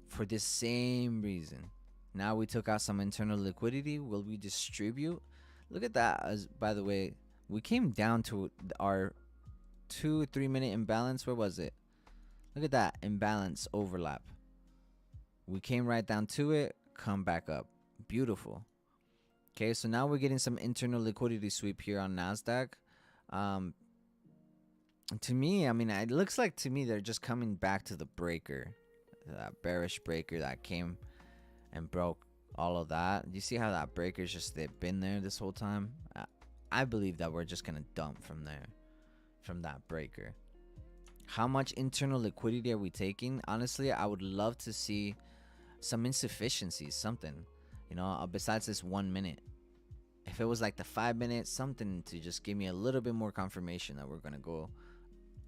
for the same reason. Now we took out some internal liquidity. Will we distribute? Look at that. By the way, we came down to our 2-3 minute imbalance. Where was it? Look at that imbalance overlap. We came right down to it, come back up. Beautiful. Okay, so now we're getting some internal liquidity sweep here on Nasdaq. To me, I mean, it looks like to me they're just coming back to the breaker, that bearish breaker that came and broke all of that. You see how that breaker's just, they've been there this whole time? I believe that we're just gonna dump from there, from that breaker. How much internal liquidity are we taking? Honestly, I would love to see some insufficiencies, something, besides this 1 minute. If it was like the 5 minutes, something to just give me a little bit more confirmation that we're gonna go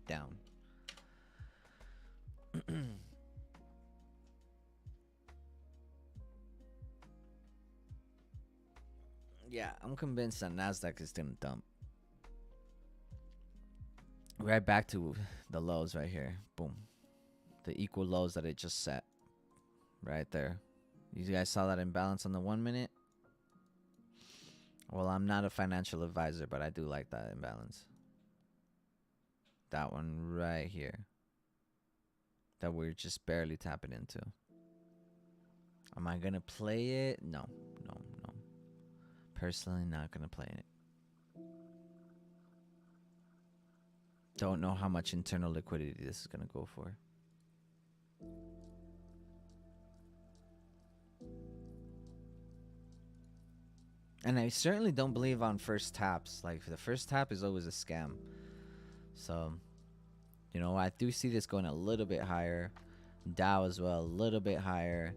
down. Yeah, I'm convinced that Nasdaq is gonna dump. Right back to the lows right here. Boom. The equal lows that it just set. Right there. You guys saw that imbalance on the 1 minute? Well, I'm not a financial advisor, but I do like that imbalance. That one right here. That we're just barely tapping into. Am I going to play it? No. Personally, not going to play it. Don't know how much internal liquidity this is going to go for. And I certainly don't believe on first taps. Like the first tap is always a scam. So, I do see this going a little bit higher. Dow as well, a little bit higher.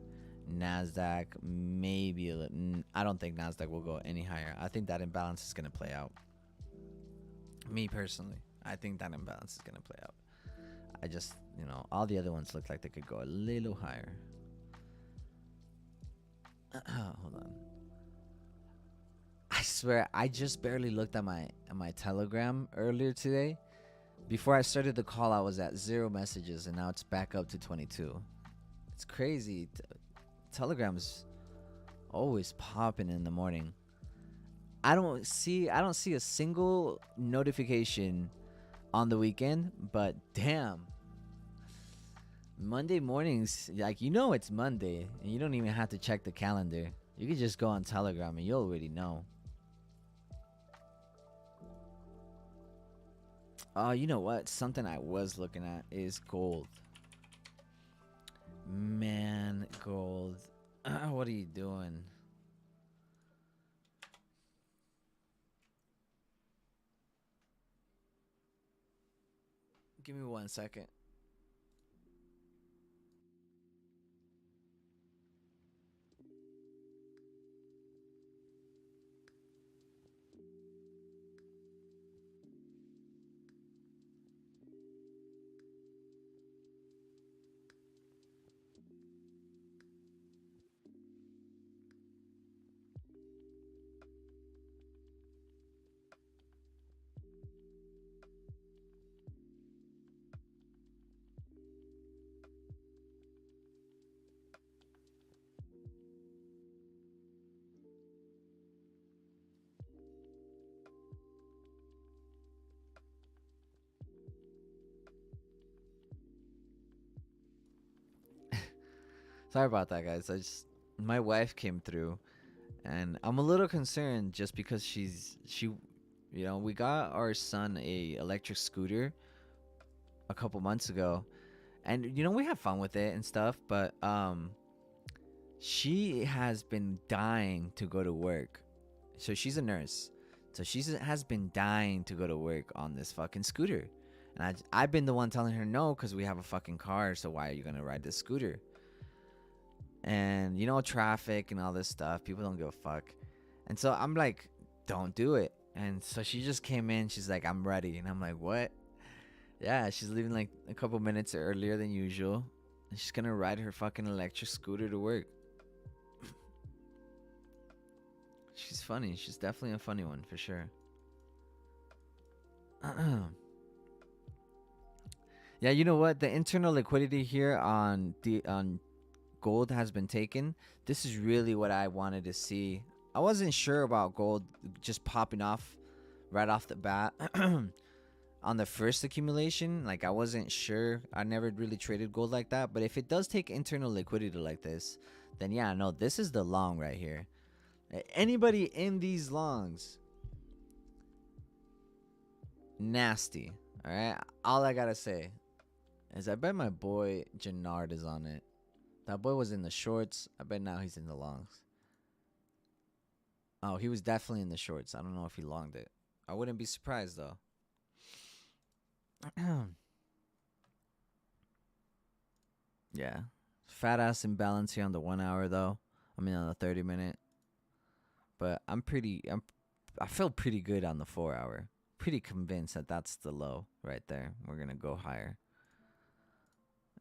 Nasdaq maybe a little. I don't think Nasdaq will go any higher. I think that imbalance is gonna play out. Me personally, I think that imbalance is gonna play out. I just, all the other ones look like they could go a little higher. Hold on. I swear, I just barely looked at my Telegram earlier today. Before I started the call, I was at 0 messages, and now it's back up to 22. It's crazy. Telegram's always popping in the morning. I don't see a single notification on the weekend, but damn. Monday mornings, like, it's Monday, and you don't even have to check the calendar. You can just go on Telegram, and you already know. Oh, you know what? Something I was looking at is gold. Man, gold. What are you doing? Give me 1 second. Sorry about that, guys. My wife came through, and I'm a little concerned just because we got our son a electric scooter a couple months ago, and we have fun with it and stuff, but she has been dying to go to work. So she's a nurse. So she has been dying to go to work on this fucking scooter. And I've been the one telling her no, because we have a fucking car, so why are you going to ride this scooter? And, traffic and all this stuff. People don't give a fuck. And so I'm like, don't do it. And so she just came in. She's like, I'm ready. And I'm like, what? Yeah, she's leaving like a couple minutes earlier than usual. And she's going to ride her fucking electric scooter to work. She's funny. She's definitely a funny one for sure. Yeah, you know what? The internal liquidity here on gold has been taken. This is really what I wanted to see. I wasn't sure about gold just popping off right off the bat on the first accumulation. Like, I wasn't sure. I never really traded gold like that. But if it does take internal liquidity like this, then yeah, no, this is the long right here. Anybody in these longs, nasty. All right, all I gotta say is I bet my boy Jannard is on it. That boy was in the shorts. I bet now he's in the longs. Oh, he was definitely in the shorts. I don't know if he longed it. I wouldn't be surprised though. Yeah, fat ass imbalance here on the 1 hour though. I mean on the 30-minute. But I feel pretty good on the 4 hour. Pretty convinced that that's the low right there. We're gonna go higher.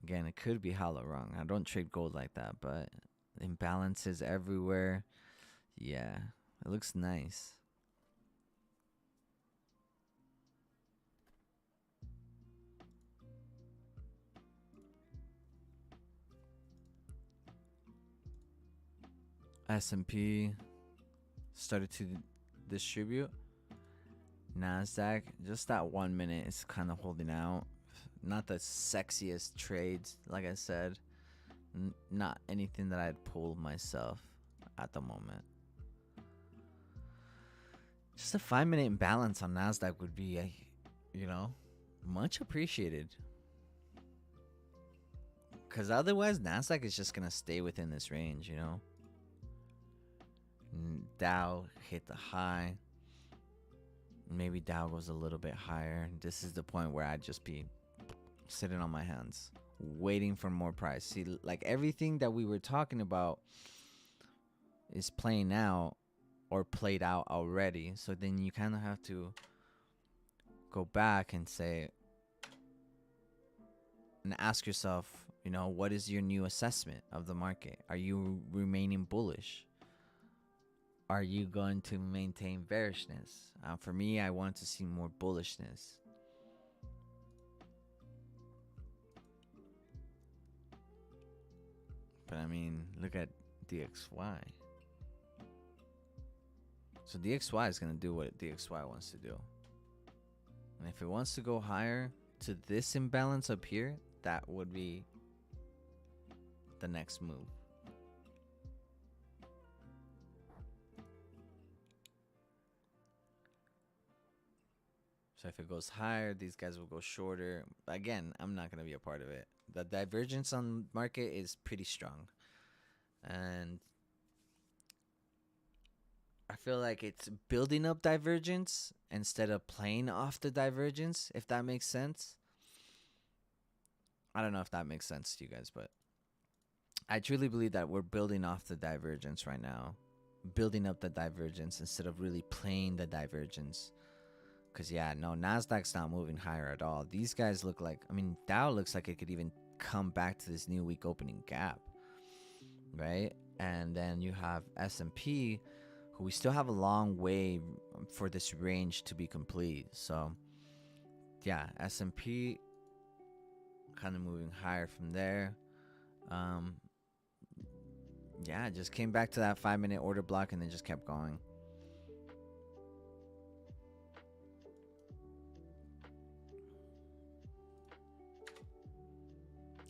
Again, it could be hella wrong. I don't trade gold like that, but imbalances everywhere. Yeah, it looks nice. S&P started to distribute. Nasdaq, just that 1 minute is kind of holding out. Not the sexiest trades, like I said. Not anything that I'd pull myself at the moment. Just a 5-minute imbalance on Nasdaq would be, much appreciated. Because otherwise, Nasdaq is just going to stay within this range, Dow hit the high. Maybe Dow goes a little bit higher. This is the point where I'd just be sitting on my hands, waiting for more price. See, like everything that we were talking about is playing out or played out already. So then you kind of have to go back and say, and ask yourself, you know, what is your new assessment of the market? Are you remaining bullish? Are you going to maintain bearishness? For me, I want to see more bullishness. But I mean, look at DXY. So DXY is going to do what DXY wants to do. And if it wants to go higher to this imbalance up here, that would be the next move. So if it goes higher, these guys will go shorter. Again, I'm not going to be a part of it. The divergence on market is pretty strong. And I feel like it's building up divergence instead of playing off the divergence, if that makes sense. I don't know if that makes sense to you guys, but I truly believe that we're building off the divergence right now. Building up the divergence instead of really playing the divergence. Because, yeah, no, NASDAQ's not moving higher at all. These guys look like, I mean, Dow looks like it could even come back to this new week opening gap. Right? And then you have S&P, who we still have a long way for this range to be complete. So, yeah, S&P kind of moving higher from there. Yeah, it just came back to that 5-minute order block and then just kept going.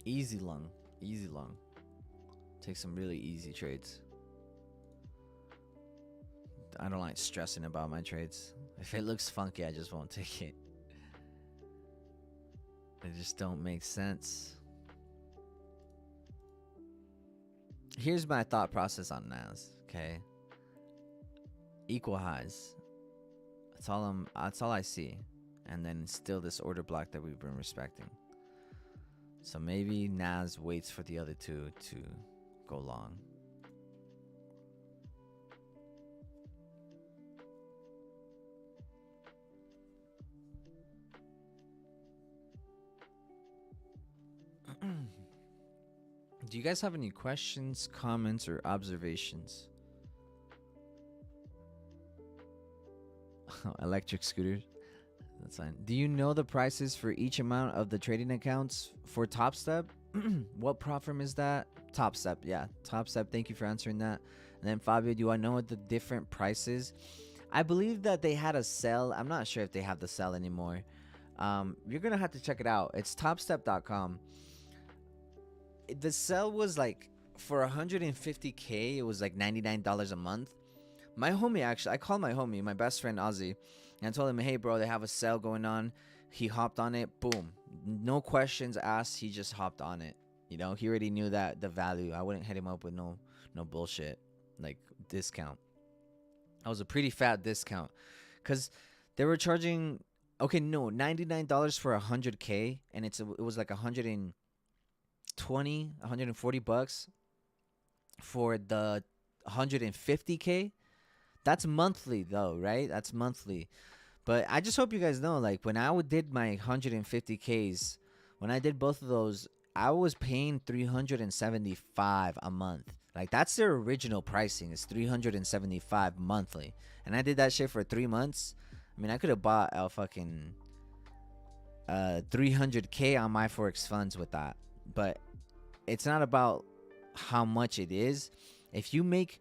Easy long. Take some really easy trades. I don't like stressing about my trades. If it looks funky, I just won't take it. They just don't make sense. Here's my thought process on NAS, okay? Equal highs. That's all I see. And then still this order block that we've been respecting. So maybe NAS waits for the other two to go long. Do you guys have any questions, comments, or observations? Electric scooters. That's fine. Do you know the prices for each amount of the trading accounts for Top Step? What prop firm is that? Top Step, yeah. Top Step, thank you for answering that. And then Fabio, do I know what the different prices? I believe that they had a sale. I'm not sure if they have the sale anymore. You're going to have to check it out. It's topstep.com. The sale was like for 150K, it was like $99 a month. My homie, actually, I called my homie, my best friend Ozzy, and I told him, hey, bro, they have a sale going on. He hopped on it. Boom. No questions asked. He just hopped on it. You know, he already knew that the value. I wouldn't hit him up with no bullshit, like discount. That was a pretty fat discount because they were charging, $99 for 100K, and it was like 140 bucks for the 150K. That's monthly though, right? That's monthly. But I just hope you guys know, like when I did my 150Ks, when I did both of those, I was paying $375 a month. Like that's their original pricing, is $375 monthly. And I did that shit for 3 months. I mean, I could have bought a fucking 300K on my Forex funds with that. But it's not about how much it is. If you make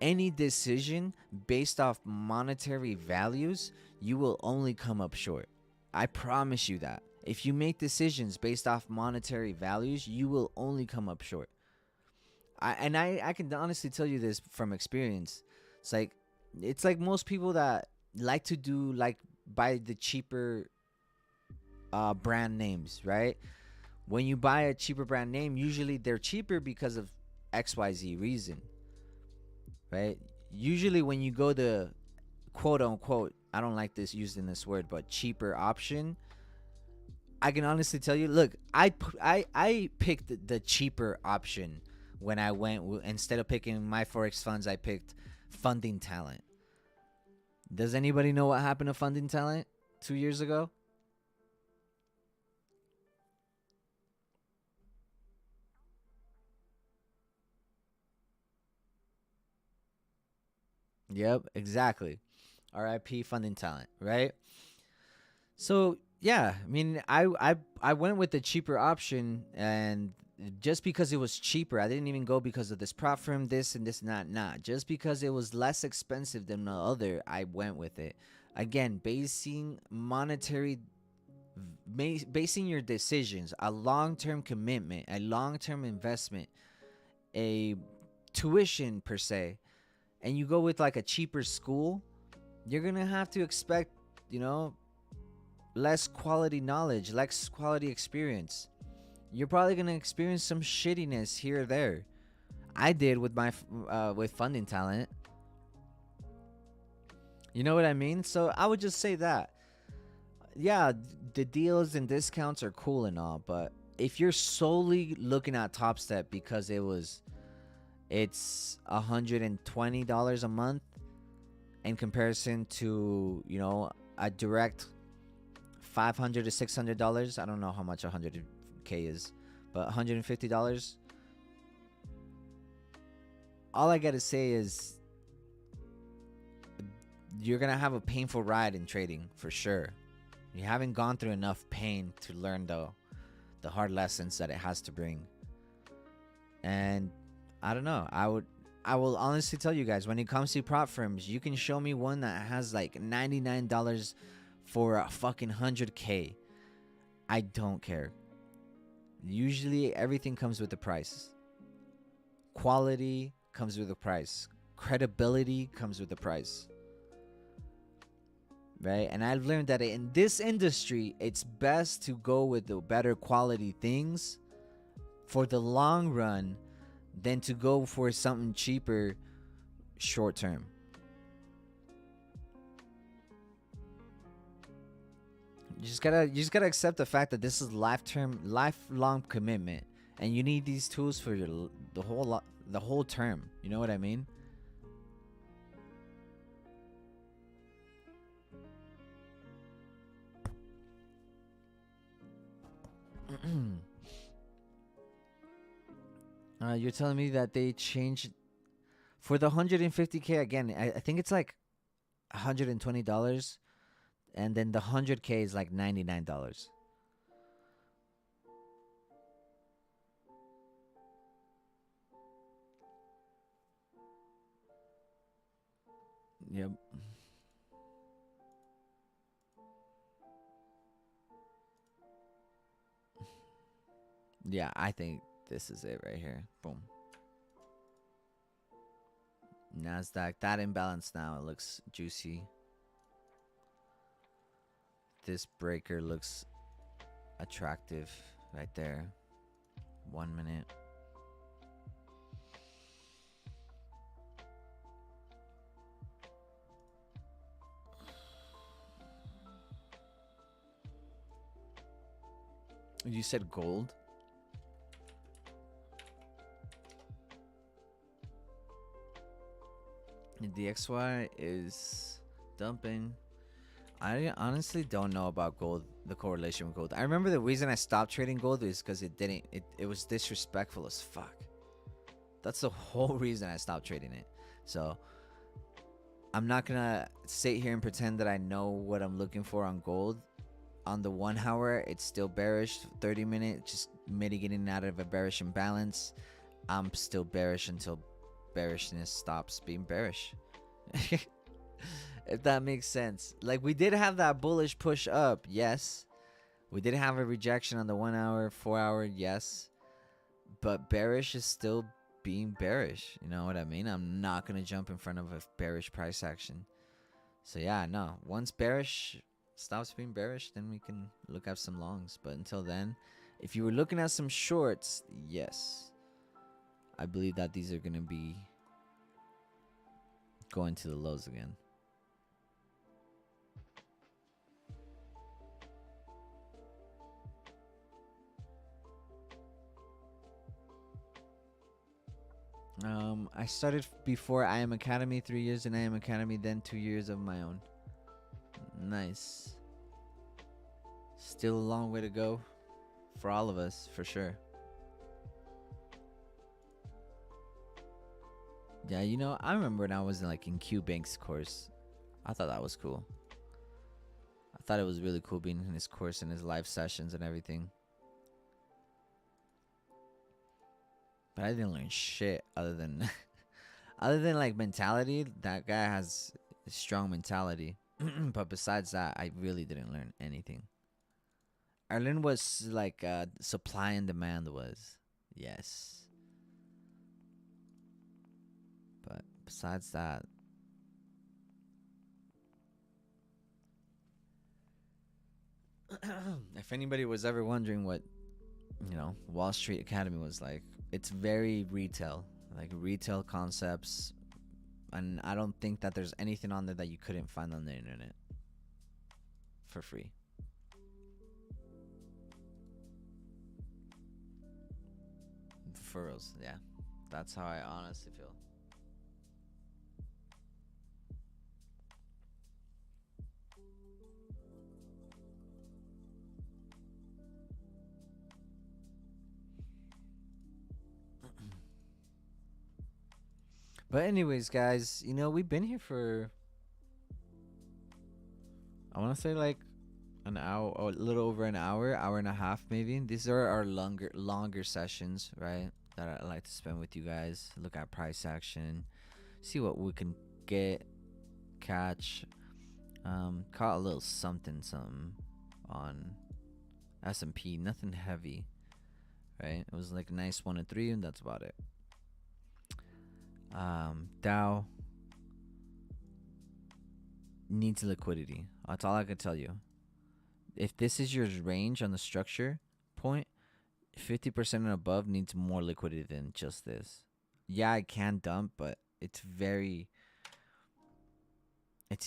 any decision based off monetary values, you will only come up short. I promise you that. If you make decisions based off monetary values, you will only come up short. I can honestly tell you this from experience. It's like most people that like to do like buy the cheaper brand names, right? When you buy a cheaper brand name, usually they're cheaper because of XYZ reason. Right? usually when you go the quote unquote, I don't like this using this word, but cheaper option, I can honestly tell you, look, I picked the cheaper option when I went instead of picking my forex funds, I picked Funding Talent. Does anybody know what happened to Funding Talent 2 years ago? Yep, exactly. RIP Funding Talent, right? So yeah, I mean, I went with the cheaper option, and just because it was cheaper, I didn't even go because of this prop firm, this and this and that. Nah, just because it was less expensive than the other, I went with it. Again, basing your decisions, a long-term commitment, a long-term investment, a tuition per se, and you go with like a cheaper school, you're gonna have to expect, you know, less quality knowledge, less quality experience. You're probably gonna experience some shittiness here or there. I did with my with Funding Talent. You know what I mean? So I would just say that, yeah, the deals and discounts are cool and all, but if you're solely looking at Top Step because it's $120 a month in comparison to, you know, a direct $500 to $600. I don't know how much 100K is, but $150. All I gotta say is you're gonna have a painful ride in trading for sure. You haven't gone through enough pain to learn the hard lessons that it has to bring. And I don't know. I will honestly tell you guys, when it comes to prop firms, you can show me one that has like $99 for a fucking 100K. I don't care. Usually everything comes with the price. Quality comes with the price. Credibility comes with the price. Right? And I've learned that in this industry, it's best to go with the better quality things for the long run than to go for something cheaper short term. You just gotta accept the fact that this is lifelong commitment, and you need these tools for the whole term. You know what I mean? You're telling me that they changed for the 150K again. I think it's like $120, and then the 100K is like $99. Yep. Yeah, I think this is it right here. Boom. Nasdaq, that imbalance now, it looks juicy. This breaker looks attractive right there. 1 minute. You said gold? The XY is dumping. I honestly don't know about gold, the correlation with gold. I remember the reason I stopped trading gold is because it was disrespectful as fuck. That's the whole reason I stopped trading it. So I'm not gonna sit here and pretend that I know what I'm looking for on gold. On the 1 hour, it's still bearish. 30-minute, just mitigating out of a bearish imbalance. I'm still bearish until bearishness stops being bearish. If that makes sense. Like, we did have that bullish push up, yes. We did have a rejection on the 1 hour, 4 hour, yes. But bearish is still being bearish. You know what I mean? I'm not going to jump in front of a bearish price action. So yeah, no. Once bearish stops being bearish, then we can look at some longs. But until then, if you were looking at some shorts, yes. I believe that these are going to be going to the lows again. I started before I Am Academy, 3 years in I Am Academy, then 2 years of my own. Nice. Still a long way to go for all of us, for sure. Yeah, you know, I remember when I was in Q Bank's course. I thought that was cool. I thought it was really cool being in his course and his live sessions and everything. But I didn't learn shit other than other than like mentality. That guy has a strong mentality. But besides that, I really didn't learn anything. I learned what like supply and demand was. Yes. But besides that, if anybody was ever wondering what, Wall Street Academy was like, it's very retail, like retail concepts. And I don't think that there's anything on there that you couldn't find on the internet for free. For reals, yeah. That's how I honestly feel. But anyways, guys, we've been here for, I want to say like an hour, or a little over an hour and a half maybe. These are our longer sessions, right? That I like to spend with you guys. Look at price action, see what we can get, catch. Caught a little something on S&P, nothing heavy, right? It was like a nice 1 and 3, and that's about it. Dow needs liquidity. That's all I can tell you. If this is your range on the structure point, 50% and above needs more liquidity than just this. Yeah, I can dump, but it's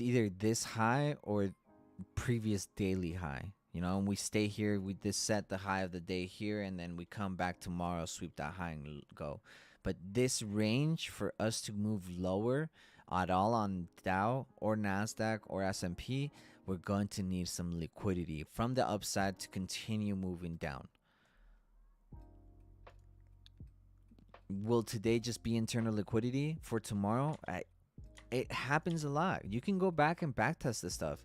either this high or previous daily high. And we stay here, we just set the high of the day here, and then we come back tomorrow, sweep that high and go. But this range for us to move lower at all on Dow or NASDAQ or S&P, we're going to need some liquidity from the upside to continue moving down. Will today just be internal liquidity for tomorrow? It happens a lot. You can go back and backtest this stuff.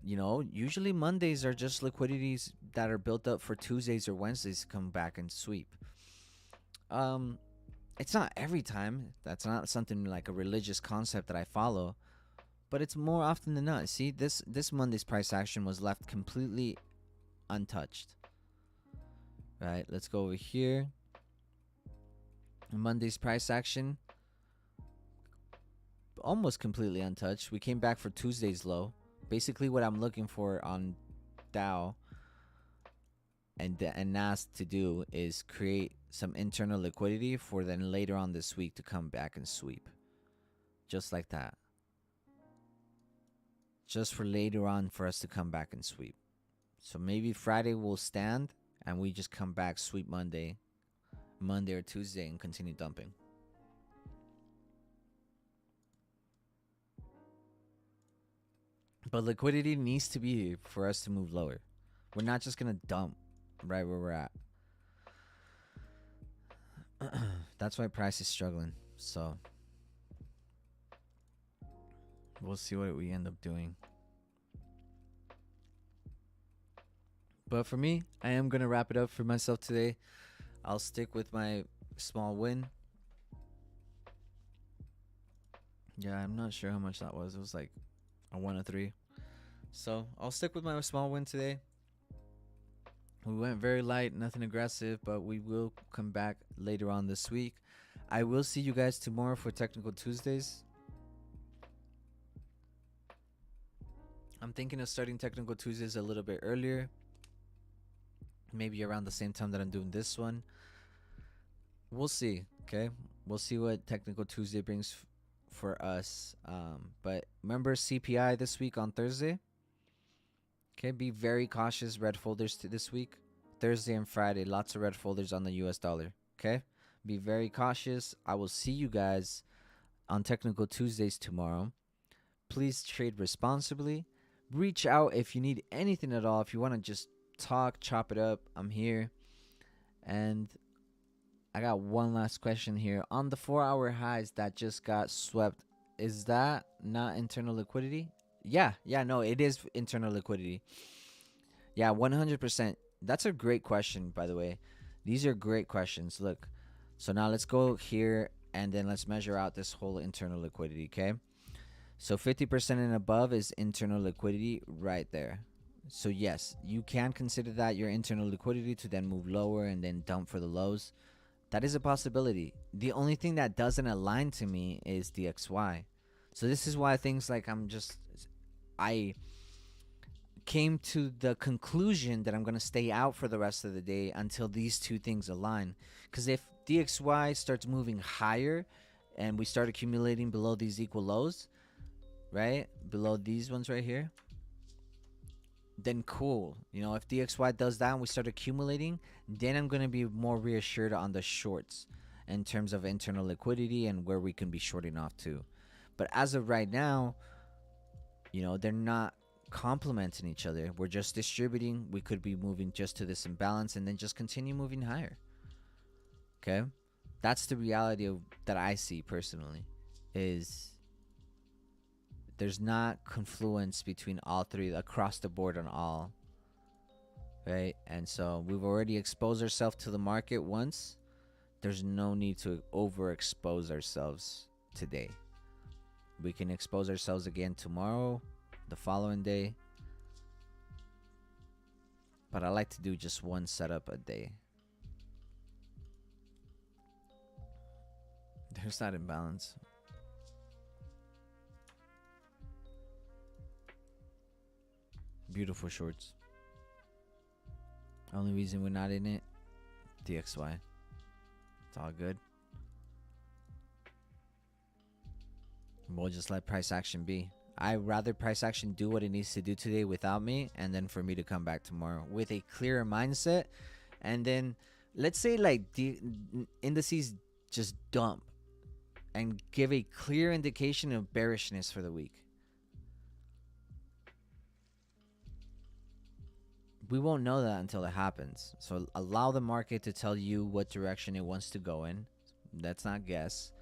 Usually Mondays are just liquidities that are built up for Tuesdays or Wednesdays to come back and sweep. It's not every time. That's not something like a religious concept that I follow, but it's more often than not. See, this Monday's price action was left completely untouched. Right, let's go over here. Monday's price action, almost completely untouched. We came back for Tuesday's low. Basically what I'm looking for on Dow and NAS to do is create some internal liquidity for then later on this week to come back and sweep. Just like that. Just for later on for us to come back and sweep. So maybe Friday will stand and we just come back, sweep Monday or Tuesday, and continue dumping. But liquidity needs to be for us to move lower. We're not just going to dump right where we're at. That's why price is struggling. So we'll see what we end up doing. But for me, I am going to wrap it up for myself today. I'll stick with my small win. Yeah, I'm not sure how much that was. It was like a 1 or 3. So I'll stick with my small win today. We went very light, nothing aggressive, but we will come back later on this week. I will see you guys tomorrow for Technical Tuesdays. I'm thinking of starting Technical Tuesdays a little bit earlier. Maybe around the same time that I'm doing this one. We'll see, okay? We'll see what Technical Tuesday brings for us. But remember CPI this week on Thursday. Okay, be very cautious. Red folders to this week, Thursday and Friday. Lots of red folders on the US dollar. Okay, be very cautious. I will see you guys on Technical Tuesdays tomorrow. Please trade responsibly. Reach out if you need anything at all. If you want to just talk, chop it up, I'm here. And I got one last question here. On the 4-hour highs that just got swept, is that not internal liquidity? Yeah, no, it is internal liquidity. Yeah, 100%. That's a great question, by the way. These are great questions. Look, so now let's go here and then let's measure out this whole internal liquidity, okay? So 50% and above is internal liquidity right there. So yes, you can consider that your internal liquidity to then move lower and then dump for the lows. That is a possibility. The only thing that doesn't align to me is DXY. So this is why things like I came to the conclusion that I'm going to stay out for the rest of the day until these two things align. Because if DXY starts moving higher and we start accumulating below these equal lows, right? Below these ones right here, then cool. You know, if DXY does that and we start accumulating, then I'm going to be more reassured on the shorts in terms of internal liquidity and where we can be shorting off to. But as of right now, you know, they're not complementing each other. We're just distributing. We could be moving just to this imbalance and then just continue moving higher. Okay? That's the reality that I see personally, is there's not confluence between all three across the board on all, right? And so we've already exposed ourselves to the market once. There's no need to overexpose ourselves today. We can expose ourselves again tomorrow, the following day. But I like to do just one setup a day. There's that imbalance. Beautiful shorts. Only reason we're not in it, DXY. It's all good. We'll just let price action be. I'd rather price action do what it needs to do today without me, and then for me to come back tomorrow with a clearer mindset. And then let's say like the indices just dump and give a clear indication of bearishness for the week. We won't know that until it happens. So allow the market to tell you what direction it wants to go in. Let's not guess.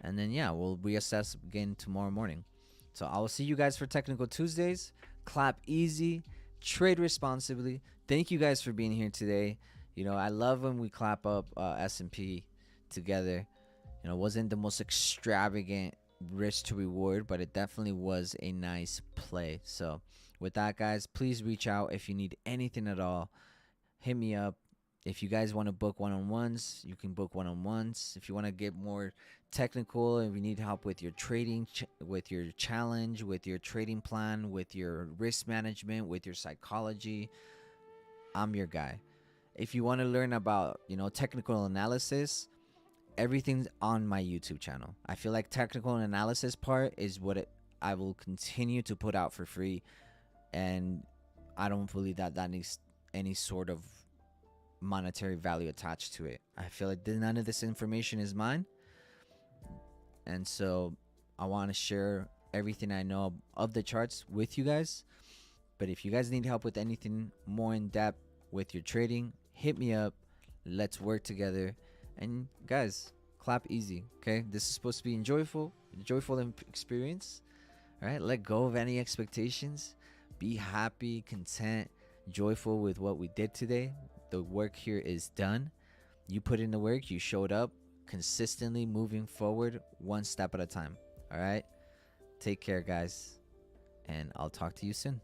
And then, yeah, we'll reassess again tomorrow morning. So I will see you guys for Technical Tuesdays. Clap easy. Trade responsibly. Thank you guys for being here today. You know, I love when we clap up S&P together. You know, it wasn't the most extravagant risk to reward, but it definitely was a nice play. So with that, guys, please reach out if you need anything at all. Hit me up. If you guys want to book one-on-ones, you can book one-on-ones. If you want to get more technical and you need help with your trading, with your challenge, with your trading plan, with your risk management, with your psychology, I'm your guy. If you want to learn about, you know, technical analysis, everything's on my YouTube channel. I feel like technical analysis part is what I will continue to put out for free. And I don't believe that needs any sort of monetary value attached to it. I feel like none of this information is mine. And so I want to share everything I know of the charts with you guys. But if you guys need help with anything more in depth with your trading, hit me up. Let's work together. And guys, clap easy, okay? This is supposed to be enjoyable experience. All right, let go of any expectations. Be happy, content, joyful with what we did today. The work here is done. You put in the work, you showed up, consistently moving forward one step at a time. All right, take care, guys, and I'll talk to you soon.